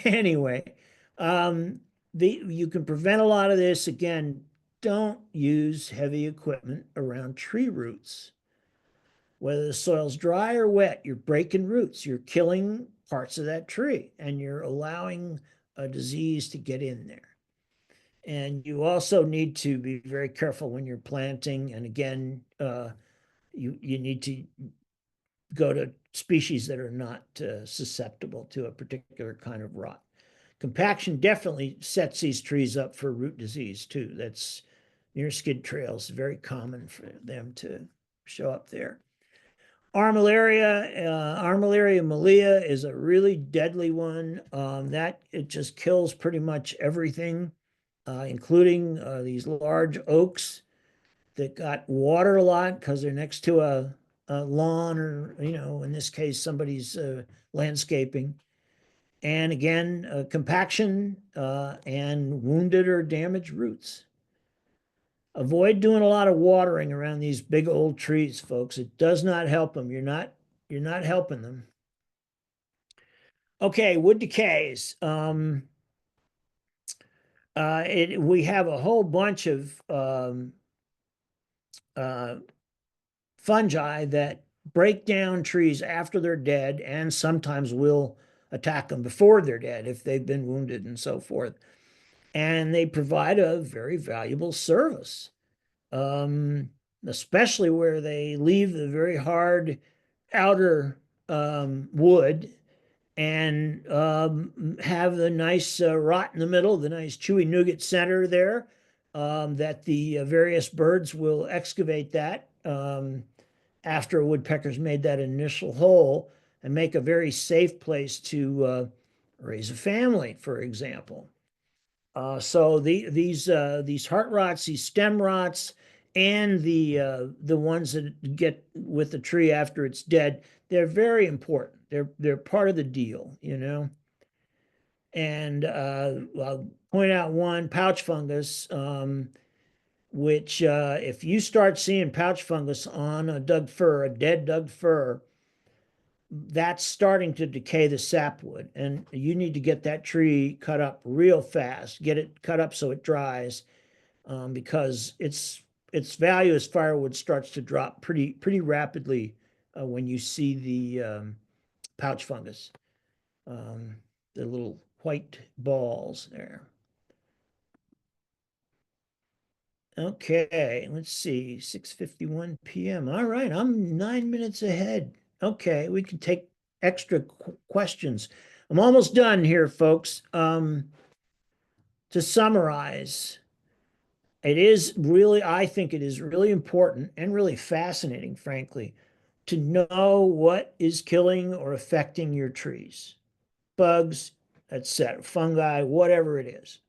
Anyway, you can prevent a lot of this. Again, don't use heavy equipment around tree roots. Whether the soil's dry or wet, you're breaking roots. You're killing parts of that tree, and you're allowing a disease to get in there. And you also need to be very careful when you're planting. And again, you need to go to species that are not susceptible to a particular kind of rot. Compaction definitely sets these trees up for root disease too. That's near skid trails, very common for them to show up there. Armillaria malea is a really deadly one. That it just kills pretty much everything, including these large oaks that got water a lot because they're next to a lawn, or in this case, somebody's landscaping. And again, compaction and wounded or damaged roots. Avoid doing a lot of watering around these big old trees, folks. It does not help them. You're not helping them. Okay, wood decays. We have a whole bunch of fungi that break down trees after they're dead, and sometimes will attack them before they're dead if they've been wounded and so forth. And they provide a very valuable service, especially where they leave the very hard outer wood and have the nice rot in the middle, the nice chewy nougat center there, that the various birds will excavate that after a woodpecker's made that initial hole, and make a very safe place to raise a family, for example. So these heart rots, these stem rots, and the ones that get with the tree after it's dead, they're very important. They're part of the deal, you know. And I'll point out one, pouch fungus, which if you start seeing pouch fungus on a dead Doug fir, that's starting to decay the sapwood, and you need to get that tree cut up real fast. Get it cut up so it dries, because its value as firewood starts to drop pretty rapidly when you see the pouch fungus, the little white balls there. Okay, let's see, 6:51 p.m. All right, I'm 9 minutes ahead. Okay, we can take extra questions. I'm almost done here, folks. To summarize, I think it is really important and really fascinating, frankly, to know what is killing or affecting your trees, bugs, etc., fungi, whatever it is.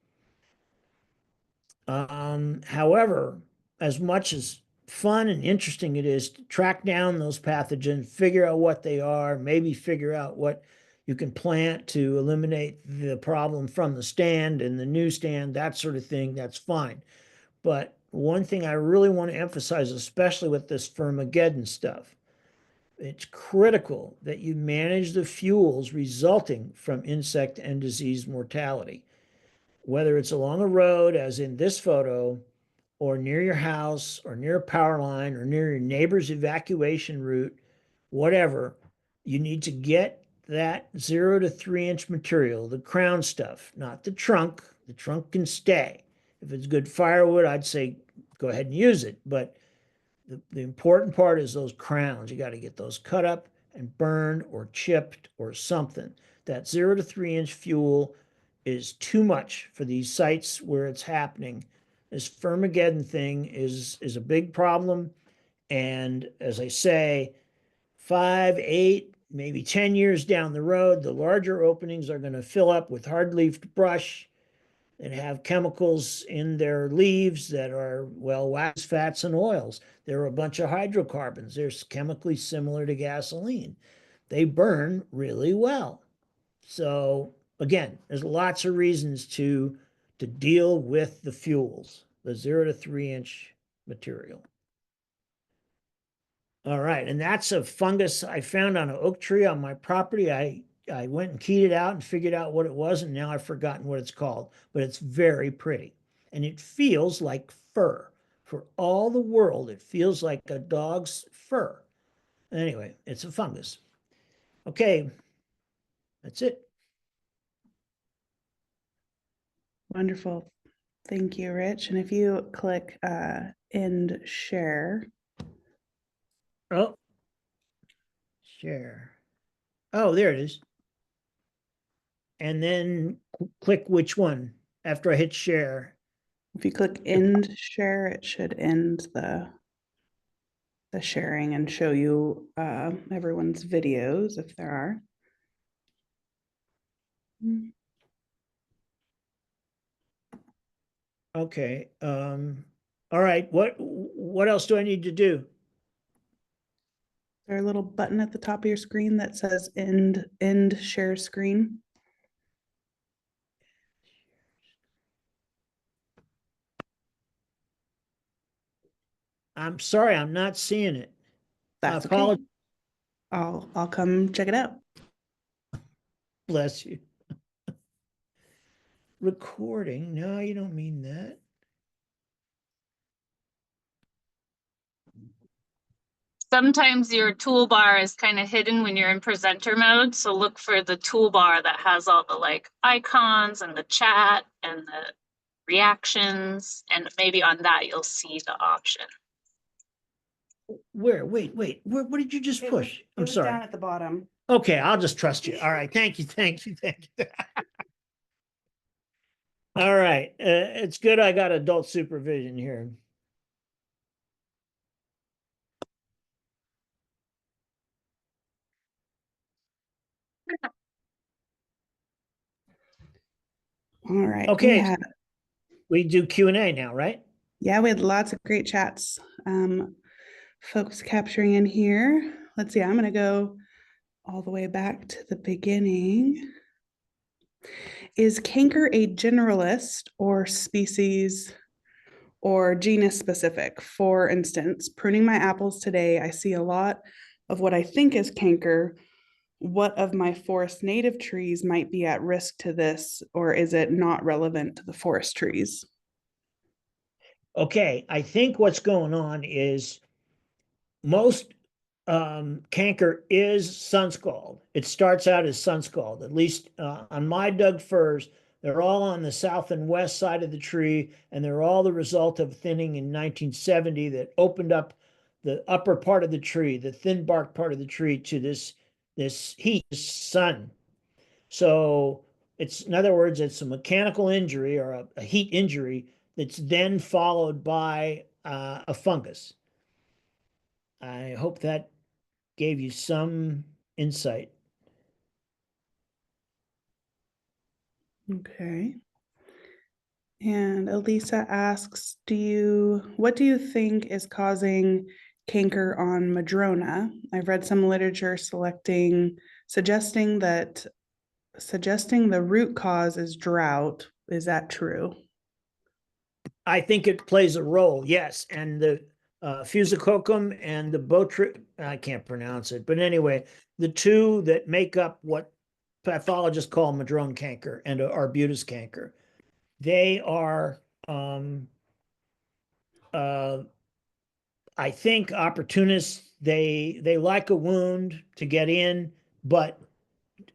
However, as much as fun and interesting it is to track down those pathogens, figure out what they are, maybe figure out what you can plant to eliminate the problem from the stand and the new stand, that sort of thing, that's fine. But one thing I really want to emphasize, especially with this Firmageddon stuff, it's critical that you manage the fuels resulting from insect and disease mortality. Whether it's along a road, as in this photo, or near your house, or near a power line, or near your neighbor's evacuation route, whatever, you need to get that 0 to 3 inch material, the crown stuff, not the trunk. The trunk can stay. If it's good firewood, I'd say go ahead and use it. But the important part is those crowns. You got to get those cut up and burned or chipped or something. That 0 to 3 inch fuel is too much for these sites where it's happening. This Firmageddon thing is a big problem. And as I say, 5, 8, maybe 10 years down the road, the larger openings are going to fill up with hard-leafed brush that have chemicals in their leaves that are, well, wax, fats, and oils. There are a bunch of hydrocarbons. They're chemically similar to gasoline. They burn really well. So again, there's lots of reasons to deal with the fuels, the 0 to 3 inch material. All right, and that's a fungus I found on an oak tree on my property. I went and keyed it out and figured out what it was, and now I've forgotten what it's called, but it's very pretty. And it feels like fur. For all the world, it feels like a dog's fur. Anyway, it's a fungus. Okay, that's it. Wonderful. Thank you, Rich. And if you click end share. Oh, share. Oh, there it is. And then click which one after I hit share. If you click end share, it should end the sharing and show you everyone's videos if there are. Okay. All right. What else do I need to do? Is there a little button at the top of your screen that says end share screen? I'm sorry, I'm not seeing it. That's okay. I'll come check it out. Bless you. Recording? No, you don't mean that. Sometimes your toolbar is kind of hidden when you're in presenter mode. So look for the toolbar that has all the like icons and the chat and the reactions. And maybe on that, you'll see the option. Where? Wait. What did you just push? I'm sorry. Down at the bottom. Okay, I'll just trust you. All right. Thank you. All right. It's good I got adult supervision here. All right. Okay. We do Q&A now, right? Yeah, we had lots of great chats. Folks capturing in here. Let's see, I'm going to go all the way back to the beginning. Is canker a generalist or species or genus specific? For instance, pruning my apples today, I see a lot of what I think is canker. What of my forest native trees might be at risk to this, or is it not relevant to the forest trees? Okay, I think what's going on is most canker is sun scald. It starts out as sun scald. At least on my Doug firs, they're all on the south and west side of the tree, and they're all the result of thinning in 1970 that opened up the upper part of the tree, the thin bark part of the tree, to this heat, this sun. So it's, in other words, it's a mechanical injury or a heat injury that's then followed by a fungus. I hope that gave you some insight. Okay. And Elisa asks, what do you think is causing canker on madrona? I've read some literature suggesting the root cause is drought. Is that true? I think it plays a role, yes. And the fusicoccum and the botrytis, I can't pronounce it, but anyway, the two that make up what pathologists call madrone canker and arbutus canker, they are, I think, opportunists. They like a wound to get in, but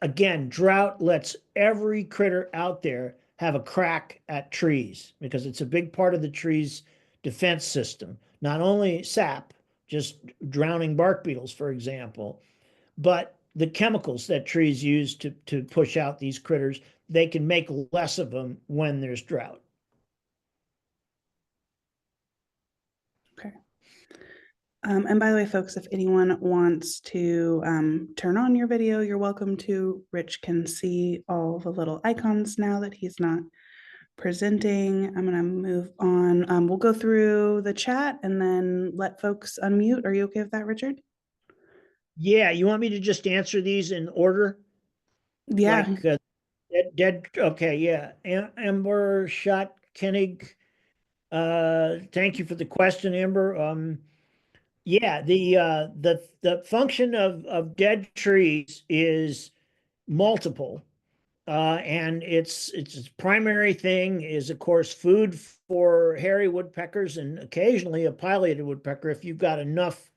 again, drought lets every critter out there have a crack at trees because it's a big part of the tree's defense system. Not only sap, just drowning bark beetles, for example, but the chemicals that trees use to push out these critters, they can make less of them when there's drought. Okay. And by the way, folks, if anyone wants to turn on your video, you're welcome to. Rich can see all the little icons now that he's not presenting. I'm going to move on. We'll go through the chat and then let folks unmute. Are you okay with that, Richard? Yeah, you want me to just answer these in order? Yeah. Like dead. Okay, yeah. Amber Shot Koenig. Thank you for the question, Amber. Yeah, the function of dead trees is multiple, and its primary thing is, of course, food for hairy woodpeckers and occasionally a pileated woodpecker if you've got enough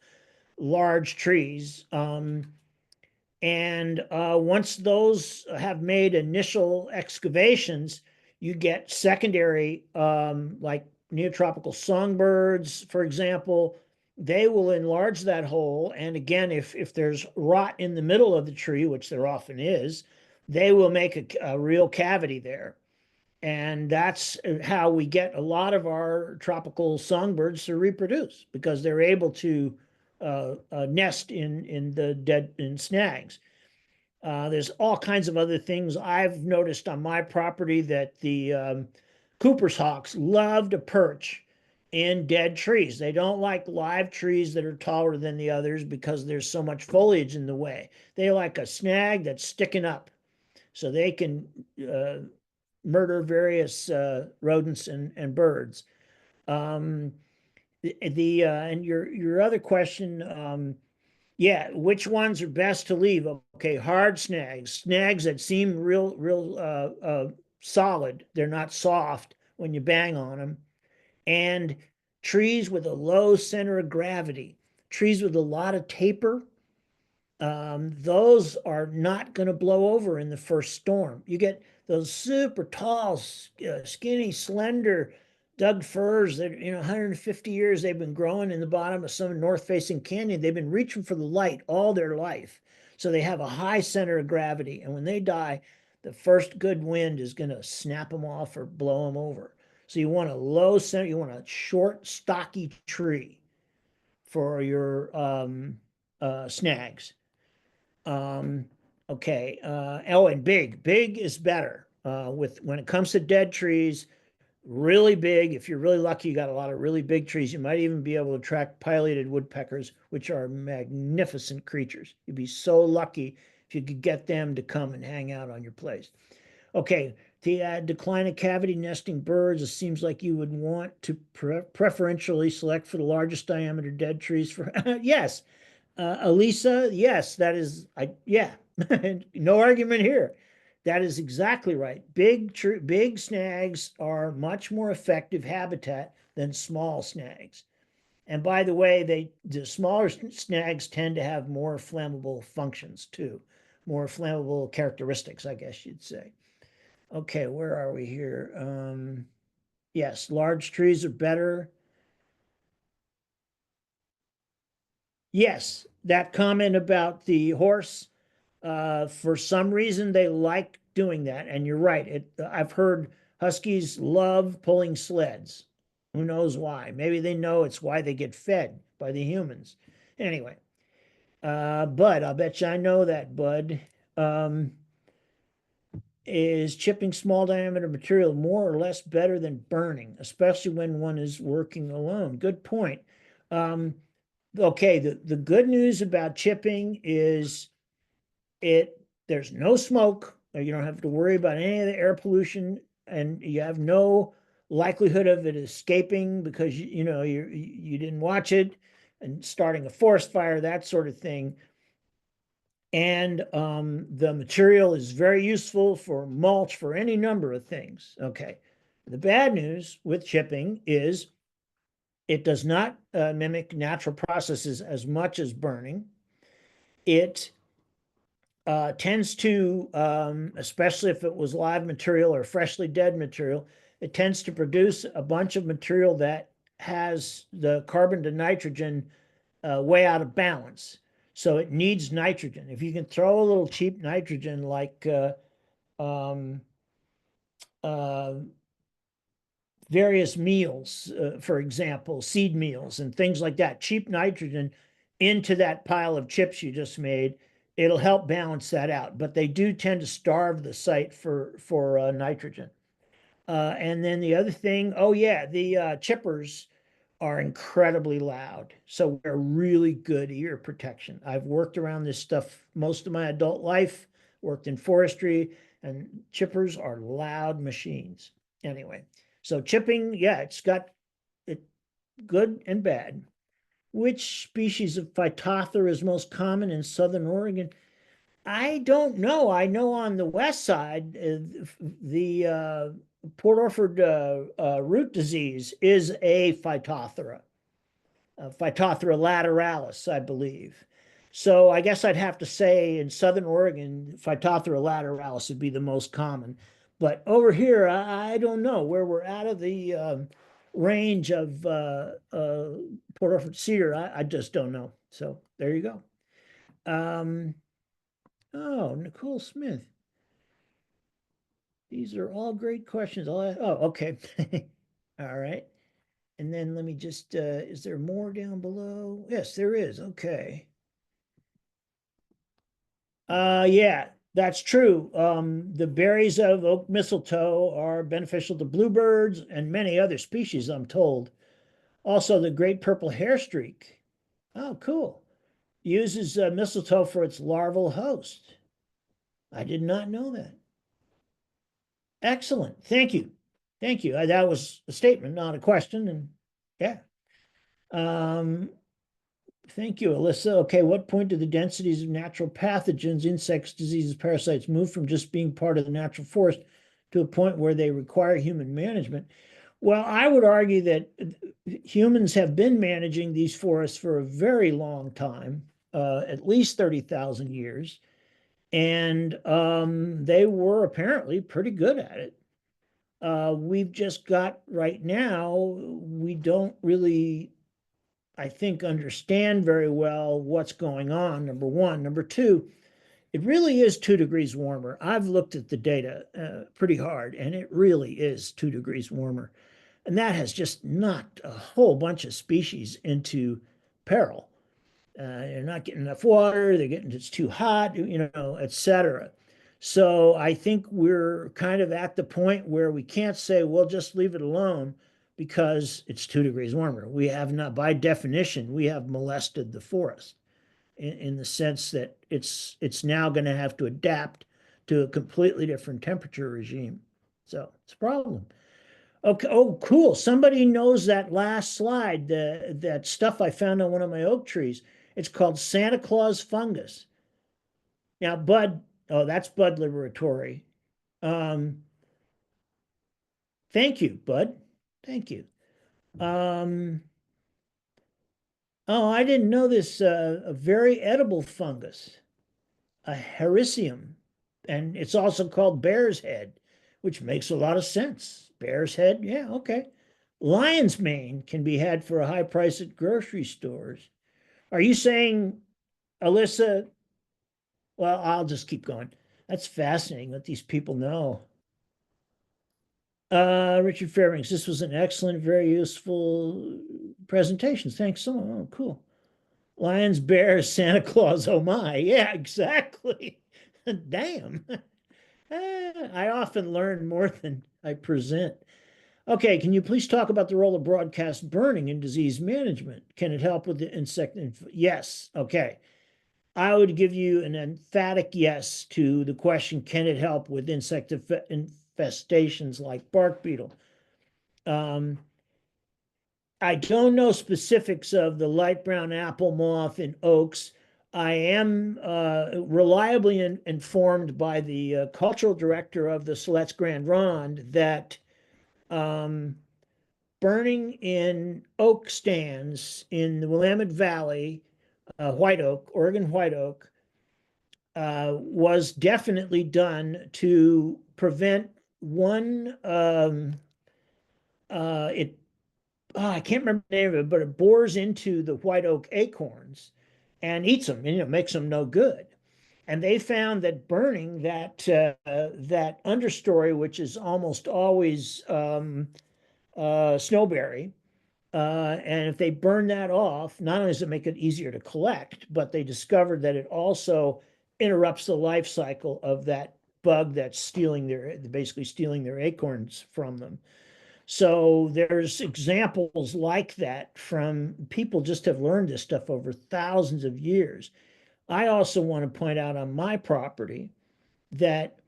large trees. And once those have made initial excavations, you get secondary, like neotropical songbirds, for example. They will enlarge that hole. And again, if there's rot in the middle of the tree, which there often is, they will make a real cavity there. And that's how we get a lot of our tropical songbirds to reproduce, because they're able to nest in the dead in snags. There's all kinds of other things I've noticed on my property that the Cooper's hawks love to perch in dead trees. They don't like live trees that are taller than the others because there's so much foliage in the way. They like a snag that's sticking up so they can murder various rodents and birds. And your other question, yeah, which ones are best to leave? Okay, hard snags that seem real solid. They're not soft when you bang on them. And trees with a low center of gravity, trees with a lot of taper, those are not going to blow over in the first storm. You get those super tall, skinny, slender Doug firs that, 150 years they've been growing in the bottom of some north-facing canyon. They've been reaching for the light all their life. So they have a high center of gravity. And when they die, the first good wind is going to snap them off or blow them over. So you want a low center, you want a short, stocky tree for your snags. Okay. And big is better. When it comes to dead trees, really big. If you're really lucky, you got a lot of really big trees. You might even be able to attract pileated woodpeckers, which are magnificent creatures. You'd be so lucky if you could get them to come and hang out on your place. Okay, to add decline of cavity nesting birds, it seems like you would want to preferentially select for the largest diameter dead trees for, yes. Elisa, yes, that is, yeah, no argument here. That is exactly right. Big snags are much more effective habitat than small snags. And by the way, the smaller snags tend to have more flammable functions too, more flammable characteristics, I guess you'd say. Okay, where are we here? Yes, large trees are better. Yes, that comment about the horse, for some reason they like doing that, and you're right. I've heard huskies love pulling sleds. Who knows why? Maybe they know it's why they get fed by the humans. Anyway, Bud, I'll bet you I know that, Bud. Is chipping small diameter material more or less better than burning, especially when one is working alone? Good point. Okay, the good news about chipping is there's no smoke. You don't have to worry about any of the air pollution, and you have no likelihood of it escaping because you didn't watch it and starting a forest fire, that sort of thing. And the material is very useful for mulch, for any number of things. Okay. The bad news with chipping is it does not mimic natural processes as much as burning. It tends to, especially if it was live material or freshly dead material, it tends to produce a bunch of material that has the carbon to nitrogen way out of balance. So it needs nitrogen. If you can throw a little cheap nitrogen like various meals, for example, seed meals and things like that, cheap nitrogen into that pile of chips you just made, it'll help balance that out. But they do tend to starve the site for nitrogen. And then the other thing, oh yeah, the chippers are incredibly loud. So we're really good ear protection. I've worked around this stuff most of my adult life, worked in forestry, and chippers are loud machines. Anyway, so chipping, yeah, it's got it good and bad. Which species of Phytophthora is most common in Southern Oregon? I don't know. I know on the west side, the Port Orford root disease is a Phytophthora, Phytophthora lateralis, I believe. So I guess I'd have to say in Southern Oregon, Phytophthora lateralis would be the most common. But over here, I don't know where we're out of the range of Port Orford cedar. I just don't know. So there you go. Oh, Nicole Smith. These are all great questions. Oh, okay. All right. And then let me just, is there more down below? Yes, there is. Okay. Yeah, that's true. The berries of oak mistletoe are beneficial to bluebirds and many other species, I'm told. Also, the great purple hair streak. Oh, cool. Uses mistletoe for its larval host. I did not know that. Excellent. Thank you. Thank you. That was a statement, not a question. And yeah. Thank you, Alyssa. Okay, what point do the densities of natural pathogens, insects, diseases, parasites move from just being part of the natural forest to a point where they require human management? Well, I would argue that humans have been managing these forests for a very long time, at least 30,000 years. And they were apparently pretty good at it. We've just got right now, we don't really, I think, understand very well what's going on, number one. Number two, it really is 2 degrees warmer. I've looked at the data pretty hard, and it really is 2 degrees warmer. And that has just knocked a whole bunch of species into peril. They're not getting enough water, it's too hot, et cetera. So I think we're kind of at the point where we can't say, well, just leave it alone because it's 2 degrees warmer. We have not, by definition, we have molested the forest in the sense that it's now going to have to adapt to a completely different temperature regime. So it's a problem. Okay. Oh, cool. Somebody knows that last slide, that stuff I found on one of my oak trees. It's called Santa Claus fungus. Now, Bud, oh, that's Bud Liberatory. Thank you, Bud. Thank you. Oh, I didn't know this, a very edible fungus, a hericium, and it's also called bear's head, which makes a lot of sense. Bear's head, yeah, okay. Lion's mane can be had for a high price at grocery stores. Are you saying, Alyssa? Well, I'll just keep going. That's fascinating what these people know. Richard Fairbanks, this was an excellent, very useful presentation. Thanks so much. Oh, cool. Lions, bears, Santa Claus. Oh my. Yeah, exactly. Damn. I often learn more than I present. Okay, can you please talk about the role of broadcast burning in disease management? Can it help with the insect? Yes. Okay. I would give you an emphatic yes to the question, can it help with insect infestations like bark beetle? I don't know specifics of the light brown apple moth in oaks. I am reliably informed by the cultural director of the Siletz Grand Ronde that burning in oak stands in the Willamette Valley, white oak, Oregon white oak, was definitely done to prevent one, I can't remember the name of it, but it bores into the white oak acorns and eats them, and makes them no good. And they found that burning that that understory, which is almost always snowberry, and if they burn that off, not only does it make it easier to collect, but they discovered that it also interrupts the life cycle of that bug that's basically stealing their acorns from them. So there's examples like that from people just have learned this stuff over thousands of years. I also want to point out on my property that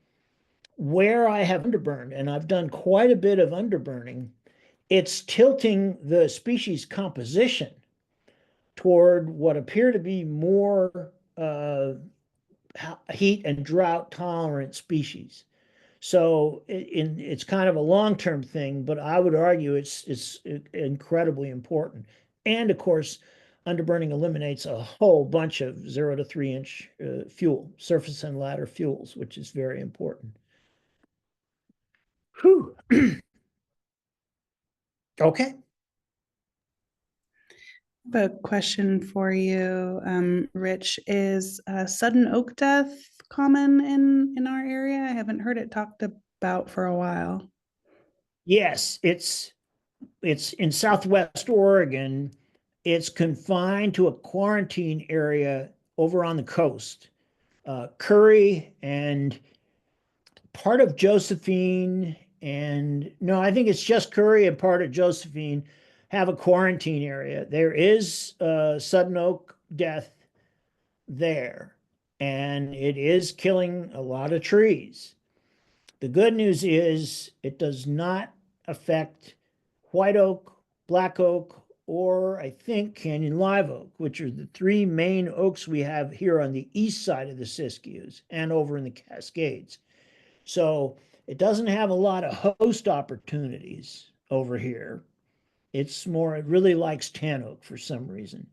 where I have underburned, and I've done quite a bit of underburning, it's tilting the species composition toward what appear to be more heat and drought tolerant species. So it's kind of a long-term thing, but I would argue it's incredibly important. And of course, underburning eliminates a whole bunch of 0 to 3 inch fuel, surface and ladder fuels, which is very important. Whew. Okay. I have a question for you, Rich. Is sudden oak death common in our area? I haven't heard it talked about for a while. Yes, it's in Southwest Oregon. It's confined to a quarantine area over on the coast. Curry and part of Josephine, and no, I think it's just Curry and part of Josephine have a quarantine area. There is sudden oak death there, and it is killing a lot of trees. The good news is it does not affect white oak, black oak, or I think canyon live oak, which are the 3 main oaks we have here on the east side of the Siskiyous and over in the Cascades. So it doesn't have a lot of host opportunities over here. It's more, it really likes tan oak for some reason.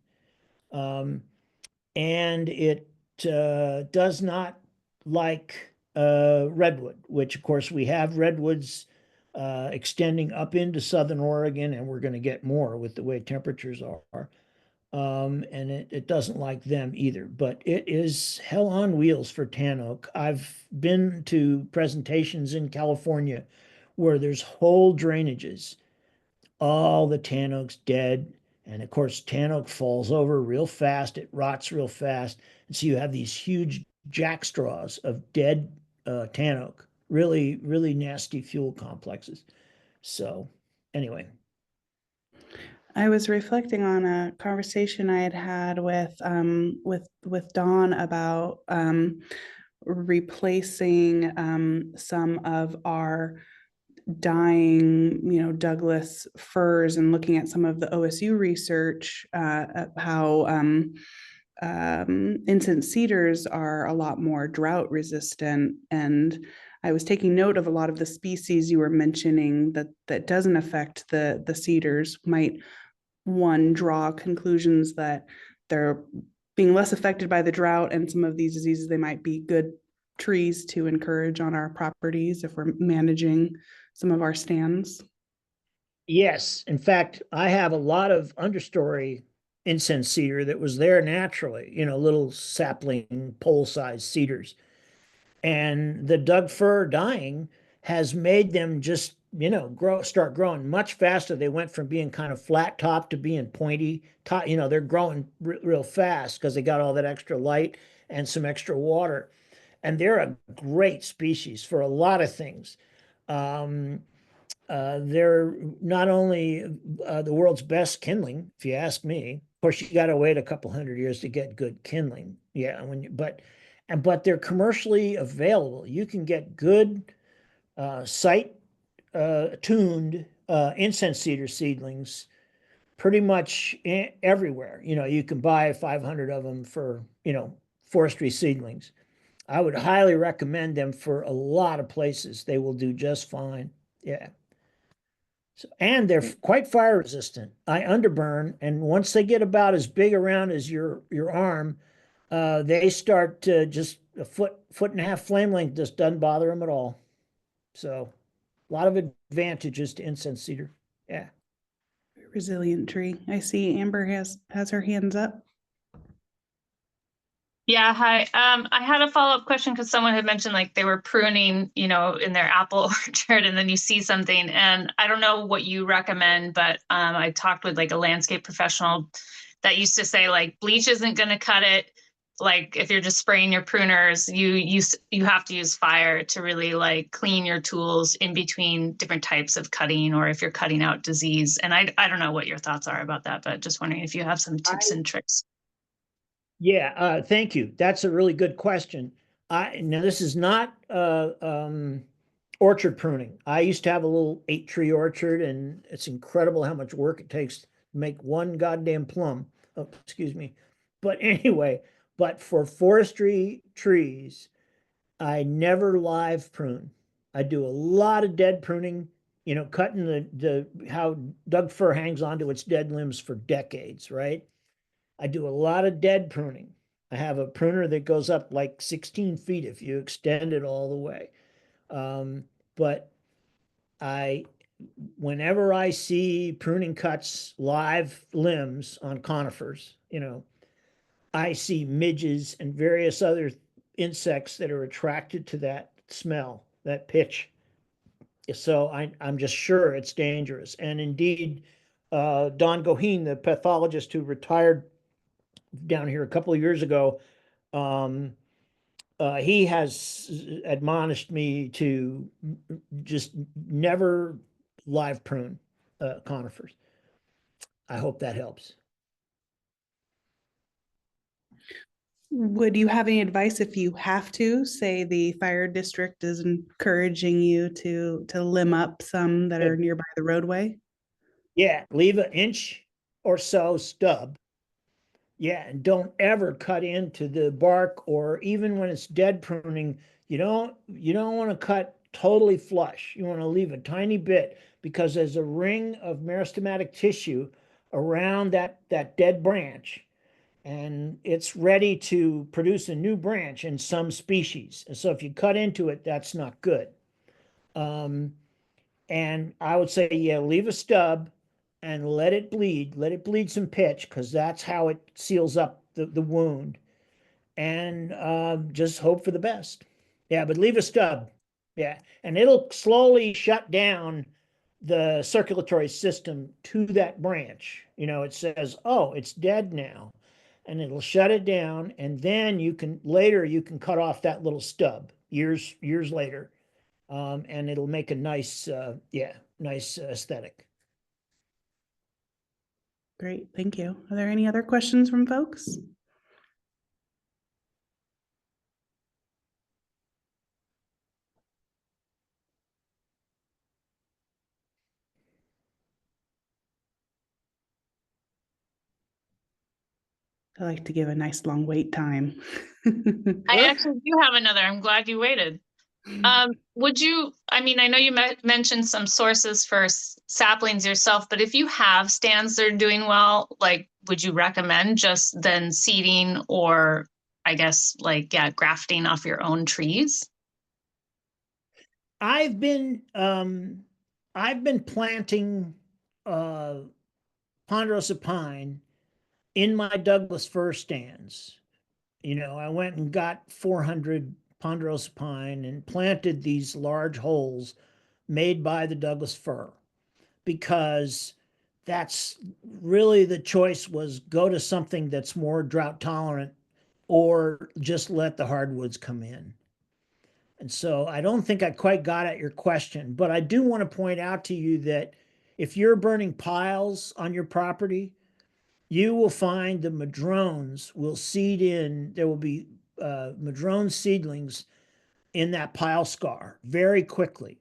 And it does not like redwood, which of course we have redwoods extending up into southern Oregon, and we're going to get more with the way temperatures are. And it doesn't like them either, but it is hell on wheels for tan oak. I've been to presentations in California where there's whole drainages, all the tan oak's dead. And of course, tan oak falls over real fast, it rots real fast. And so you have these huge jack straws of dead tan oak. Really, really nasty fuel complexes. So anyway. I was reflecting on a conversation I had had with Dawn about replacing some of our dying, Douglas firs, and looking at some of the OSU research, how incense cedars are a lot more drought resistant. And I was taking note of a lot of the species you were mentioning that doesn't affect the cedars. Might one draw conclusions that they're being less affected by the drought and some of these diseases, they might be good trees to encourage on our properties if we're managing some of our stands? Yes. In fact, I have a lot of understory incense cedar that was there naturally, little sapling pole-sized cedars. And the Doug fir dying has made them just, start growing much faster. They went from being kind of flat top to being pointy top. They're growing real fast because they got all that extra light and some extra water. And they're a great species for a lot of things. They're not only the world's best kindling, if you ask me. Of course, you got to wait a couple hundred years to get good kindling. Yeah, but they're commercially available. You can get good site tuned incense cedar seedlings pretty much everywhere. You can buy 500 of them for forestry seedlings. I would highly recommend them for a lot of places. They will do just fine. Yeah. So, and they're quite fire resistant. I underburn, and once they get about as big around as your arm, they start to just a foot and a half flame length just doesn't bother them at all. So, a lot of advantages to incense cedar. Yeah. Resilient tree. I see Amber has her hands up. Yeah, hi. I had a follow-up question because someone had mentioned like they were pruning, in their apple orchard, and then you see something. And I don't know what you recommend, but I talked with like a landscape professional that used to say like bleach isn't going to cut it. Like if you're just spraying your pruners, you have to use fire to really like clean your tools in between different types of cutting, or if you're cutting out disease. And I don't know what your thoughts are about that, but just wondering if you have some tips and tricks. Yeah, thank you. That's a really good question. Now this is not orchard pruning. I used to have a little 8-tree orchard, and it's incredible how much work it takes to make one goddamn plum. Oh, excuse me. But anyway, but for forestry trees, I never live prune. I do a lot of dead pruning, cutting the how Doug fir hangs onto its dead limbs for decades, right? I do a lot of dead pruning. I have a pruner that goes up like 16 feet if you extend it all the way. But whenever I see pruning cuts, live limbs on conifers, I see midges and various other insects that are attracted to that smell, that pitch. So I'm just sure it's dangerous. And indeed, Don Goheen, the pathologist who retired down here a couple of years ago, he has admonished me to just never live prune conifers. I hope that helps. Would you have any advice if you have to, say the fire district is encouraging you to limb up some that are nearby the roadway? Yeah, leave an inch or so stub. Yeah, and don't ever cut into the bark, or even when it's dead pruning, you don't want to cut totally flush. You want to leave a tiny bit, because there's a ring of meristematic tissue around that dead branch, and it's ready to produce a new branch in some species. And so if you cut into it, that's not good. And I would say, yeah, leave a stub and let it bleed some pitch, because that's how it seals up the wound. And just hope for the best. Yeah, but leave a stub. Yeah, and it'll slowly shut down the circulatory system to that branch. It says, oh, it's dead now, and it'll shut it down, and then you can cut off that little stub. years later. And it'll make a nice, nice aesthetic. Great, thank you. Are there any other questions from folks? I like to give a nice long wait time. I actually do have another. I'm glad you waited. Would you, I mean, I know you mentioned some sources for saplings yourself, but if you have stands that are doing well, like, would you recommend just then seeding or I guess like, yeah, grafting off your own trees? I've been planting ponderosa pine in my Douglas fir stands. You know, I went and got 400 ponderosa pine and planted these large holes made by the Douglas fir, because that's really the choice, was go to something that's more drought tolerant or just let the hardwoods come in. And so I don't think I quite got at your question, but I do want to point out to you that if you're burning piles on your property, you will find the madrones will seed in. There will be madrone seedlings in that pile scar very quickly.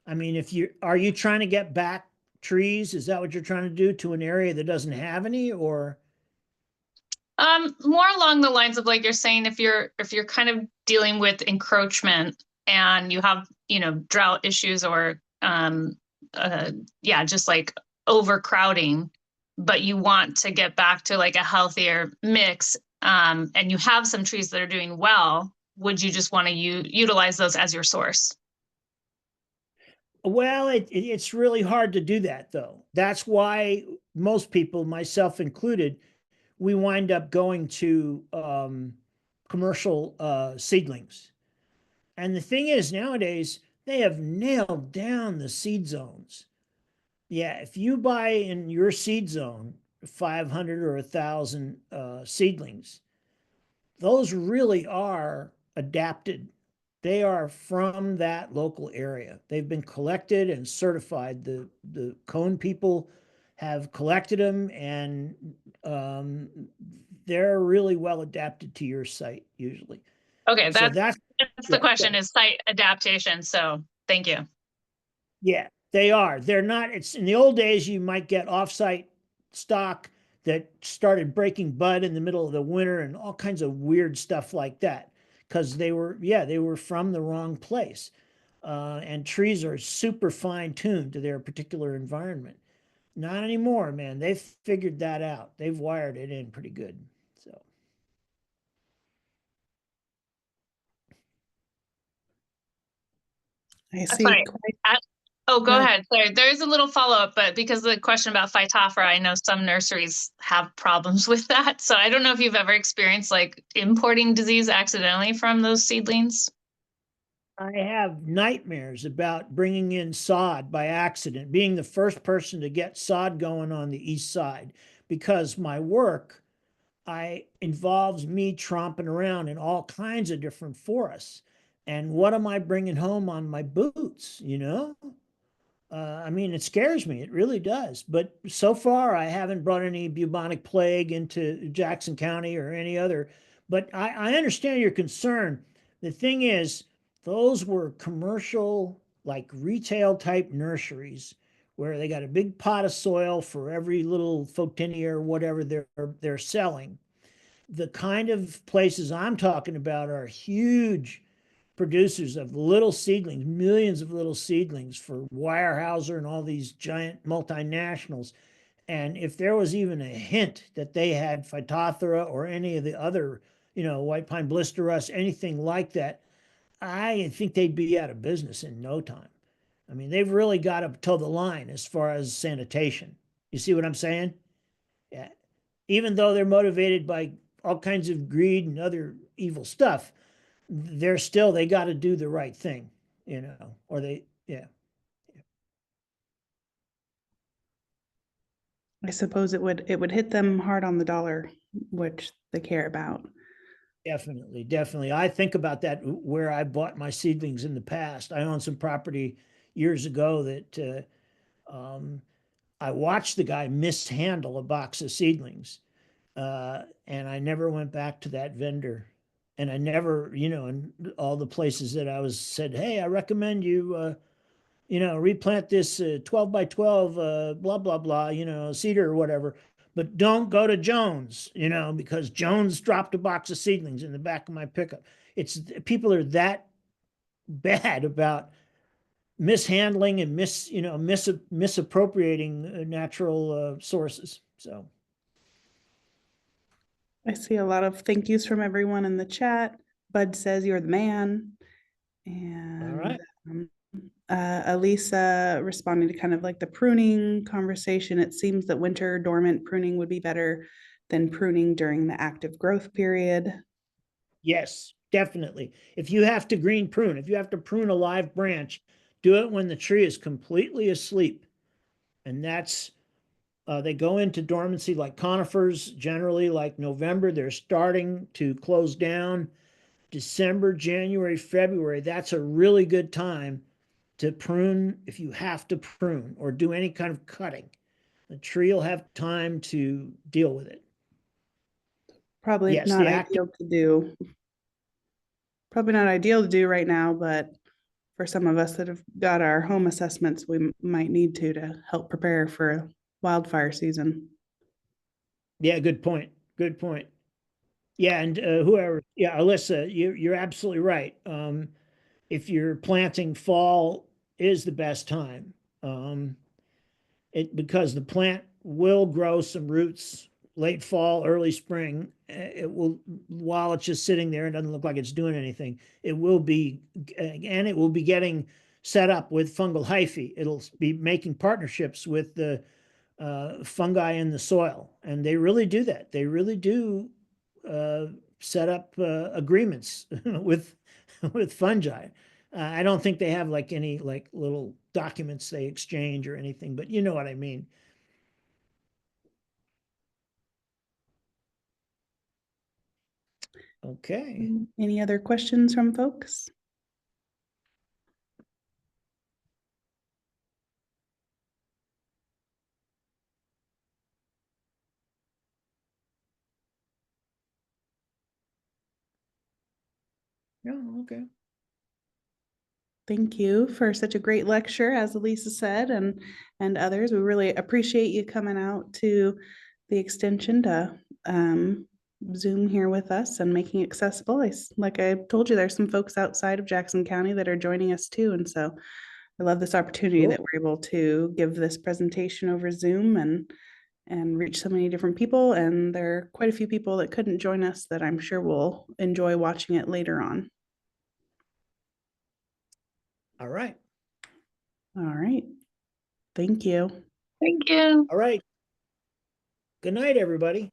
I mean, are you trying to get back trees? Is that what you're trying to do to an area that doesn't have any, or? More along the lines of like you're saying, if you're kind of dealing with encroachment and you have, you know, drought issues or yeah, just like overcrowding, but you want to get back to like a healthier mix, and you have some trees that are doing well, would you just want to utilize those as your source? Well, it's really hard to do that, though. That's why most people, myself included, we wind up going to commercial seedlings. And the thing is, nowadays, they have nailed down the seed zones. Yeah, if you buy in your seed zone 500 or 1,000 seedlings, those really are adapted. They are from that local area. They've been collected and certified. The cone people have collected them, and they're really well adapted to your site usually. Okay, So that's the question, is site adaptation. So thank you. Yeah, they are. They're not. It's in the old days, you might get offsite stock that started breaking bud in the middle of the winter and all kinds of weird stuff like that, because they were from the wrong place. And trees are super fine tuned to their particular environment. Not anymore, man. They've figured that out. They've wired it in pretty good. So. I see. Sorry. Oh, go Yeah. ahead. Sorry, there is a little follow-up, but because of the question about Phytophthora, I know some nurseries have problems with that. So I don't know if you've ever experienced like importing disease accidentally from those seedlings. I have nightmares about bringing in sod by accident, being the first person to get sod going on the east side, because my work involves me tromping around in all kinds of different forests. And what am I bringing home on my boots, you know? I mean, it scares me. It really does. But so far, I haven't brought any bubonic plague into Jackson County or any other. But I understand your concern. The thing is, those were commercial, like retail type nurseries where they got a big pot of soil for every little photinia or whatever they're selling. The kind of places I'm talking about are huge producers of little seedlings, millions of little seedlings for Weyerhaeuser and all these giant multinationals. And if there was even a hint that they had Phytophthora or any of the other, you know, white pine blister rust, anything like that, I think they'd be out of business in no time. I mean, they've really got to toe the line as far as sanitation. You see what I'm saying? Yeah. Even though they're motivated by all kinds of greed and other evil stuff, they got to do the right thing, you know, or yeah. I suppose it would hit them hard on the dollar, which they care about. Definitely, definitely. I think about that where I bought my seedlings in the past. I owned some property years ago that I watched the guy mishandle a box of seedlings, and I never went back to that vendor. And I never, in all the places that I was said, hey, I recommend you, replant this 12 by 12, blah, blah, blah, cedar or whatever. But don't go to Jones, because Jones dropped a box of seedlings in the back of my pickup. People are that bad about mishandling and misappropriating natural sources. So, I see a lot of thank yous from everyone in the chat. Bud says you're the man. all And right. Elisa responding to kind of like the pruning conversation. It seems that winter dormant pruning would be better than pruning during the active growth period. Yes, definitely. If you have to green prune, if you have to prune a live branch, do it when the tree is completely asleep. And that's, they go into dormancy like conifers, generally like November, they're starting to close down. December, January, February, that's a really good time to prune if you have to prune or do any kind of cutting. The tree will have time to deal with it. Probably Yes, not the active. ideal to do. Probably not ideal to do right now, but for some of us that have got our home assessments, we might need to help prepare for wildfire season. Yeah, good point. Good point. Yeah, and whoever, yeah, Alyssa, you're absolutely right. If you're planting, fall is the best time. Because the plant will grow some roots late fall, early spring. It will, while it's just sitting there, it doesn't look like it's doing anything. It will be, and it will be getting set up with fungal hyphae. It'll be making partnerships with the fungi in the soil, and they really do that. They really do set up agreements with fungi. I don't think they have like any like little documents they exchange or anything, but you know what I mean. Okay. Any other questions from folks? Yeah, okay. Thank you for such a great lecture, as Elisa said, and others. We really appreciate you coming out to the extension to Zoom here with us and making it accessible. Like I told you, there's some folks outside of Jackson County that are joining us too. And so I love this opportunity Cool. that we're able to give this presentation over Zoom and reach so many different people. And there are quite a few people that couldn't join us that I'm sure will enjoy watching it later on. All right. All right. Thank you. Thank you. All right. Good night, everybody.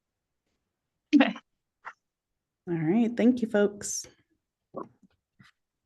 All right. Thank you, folks.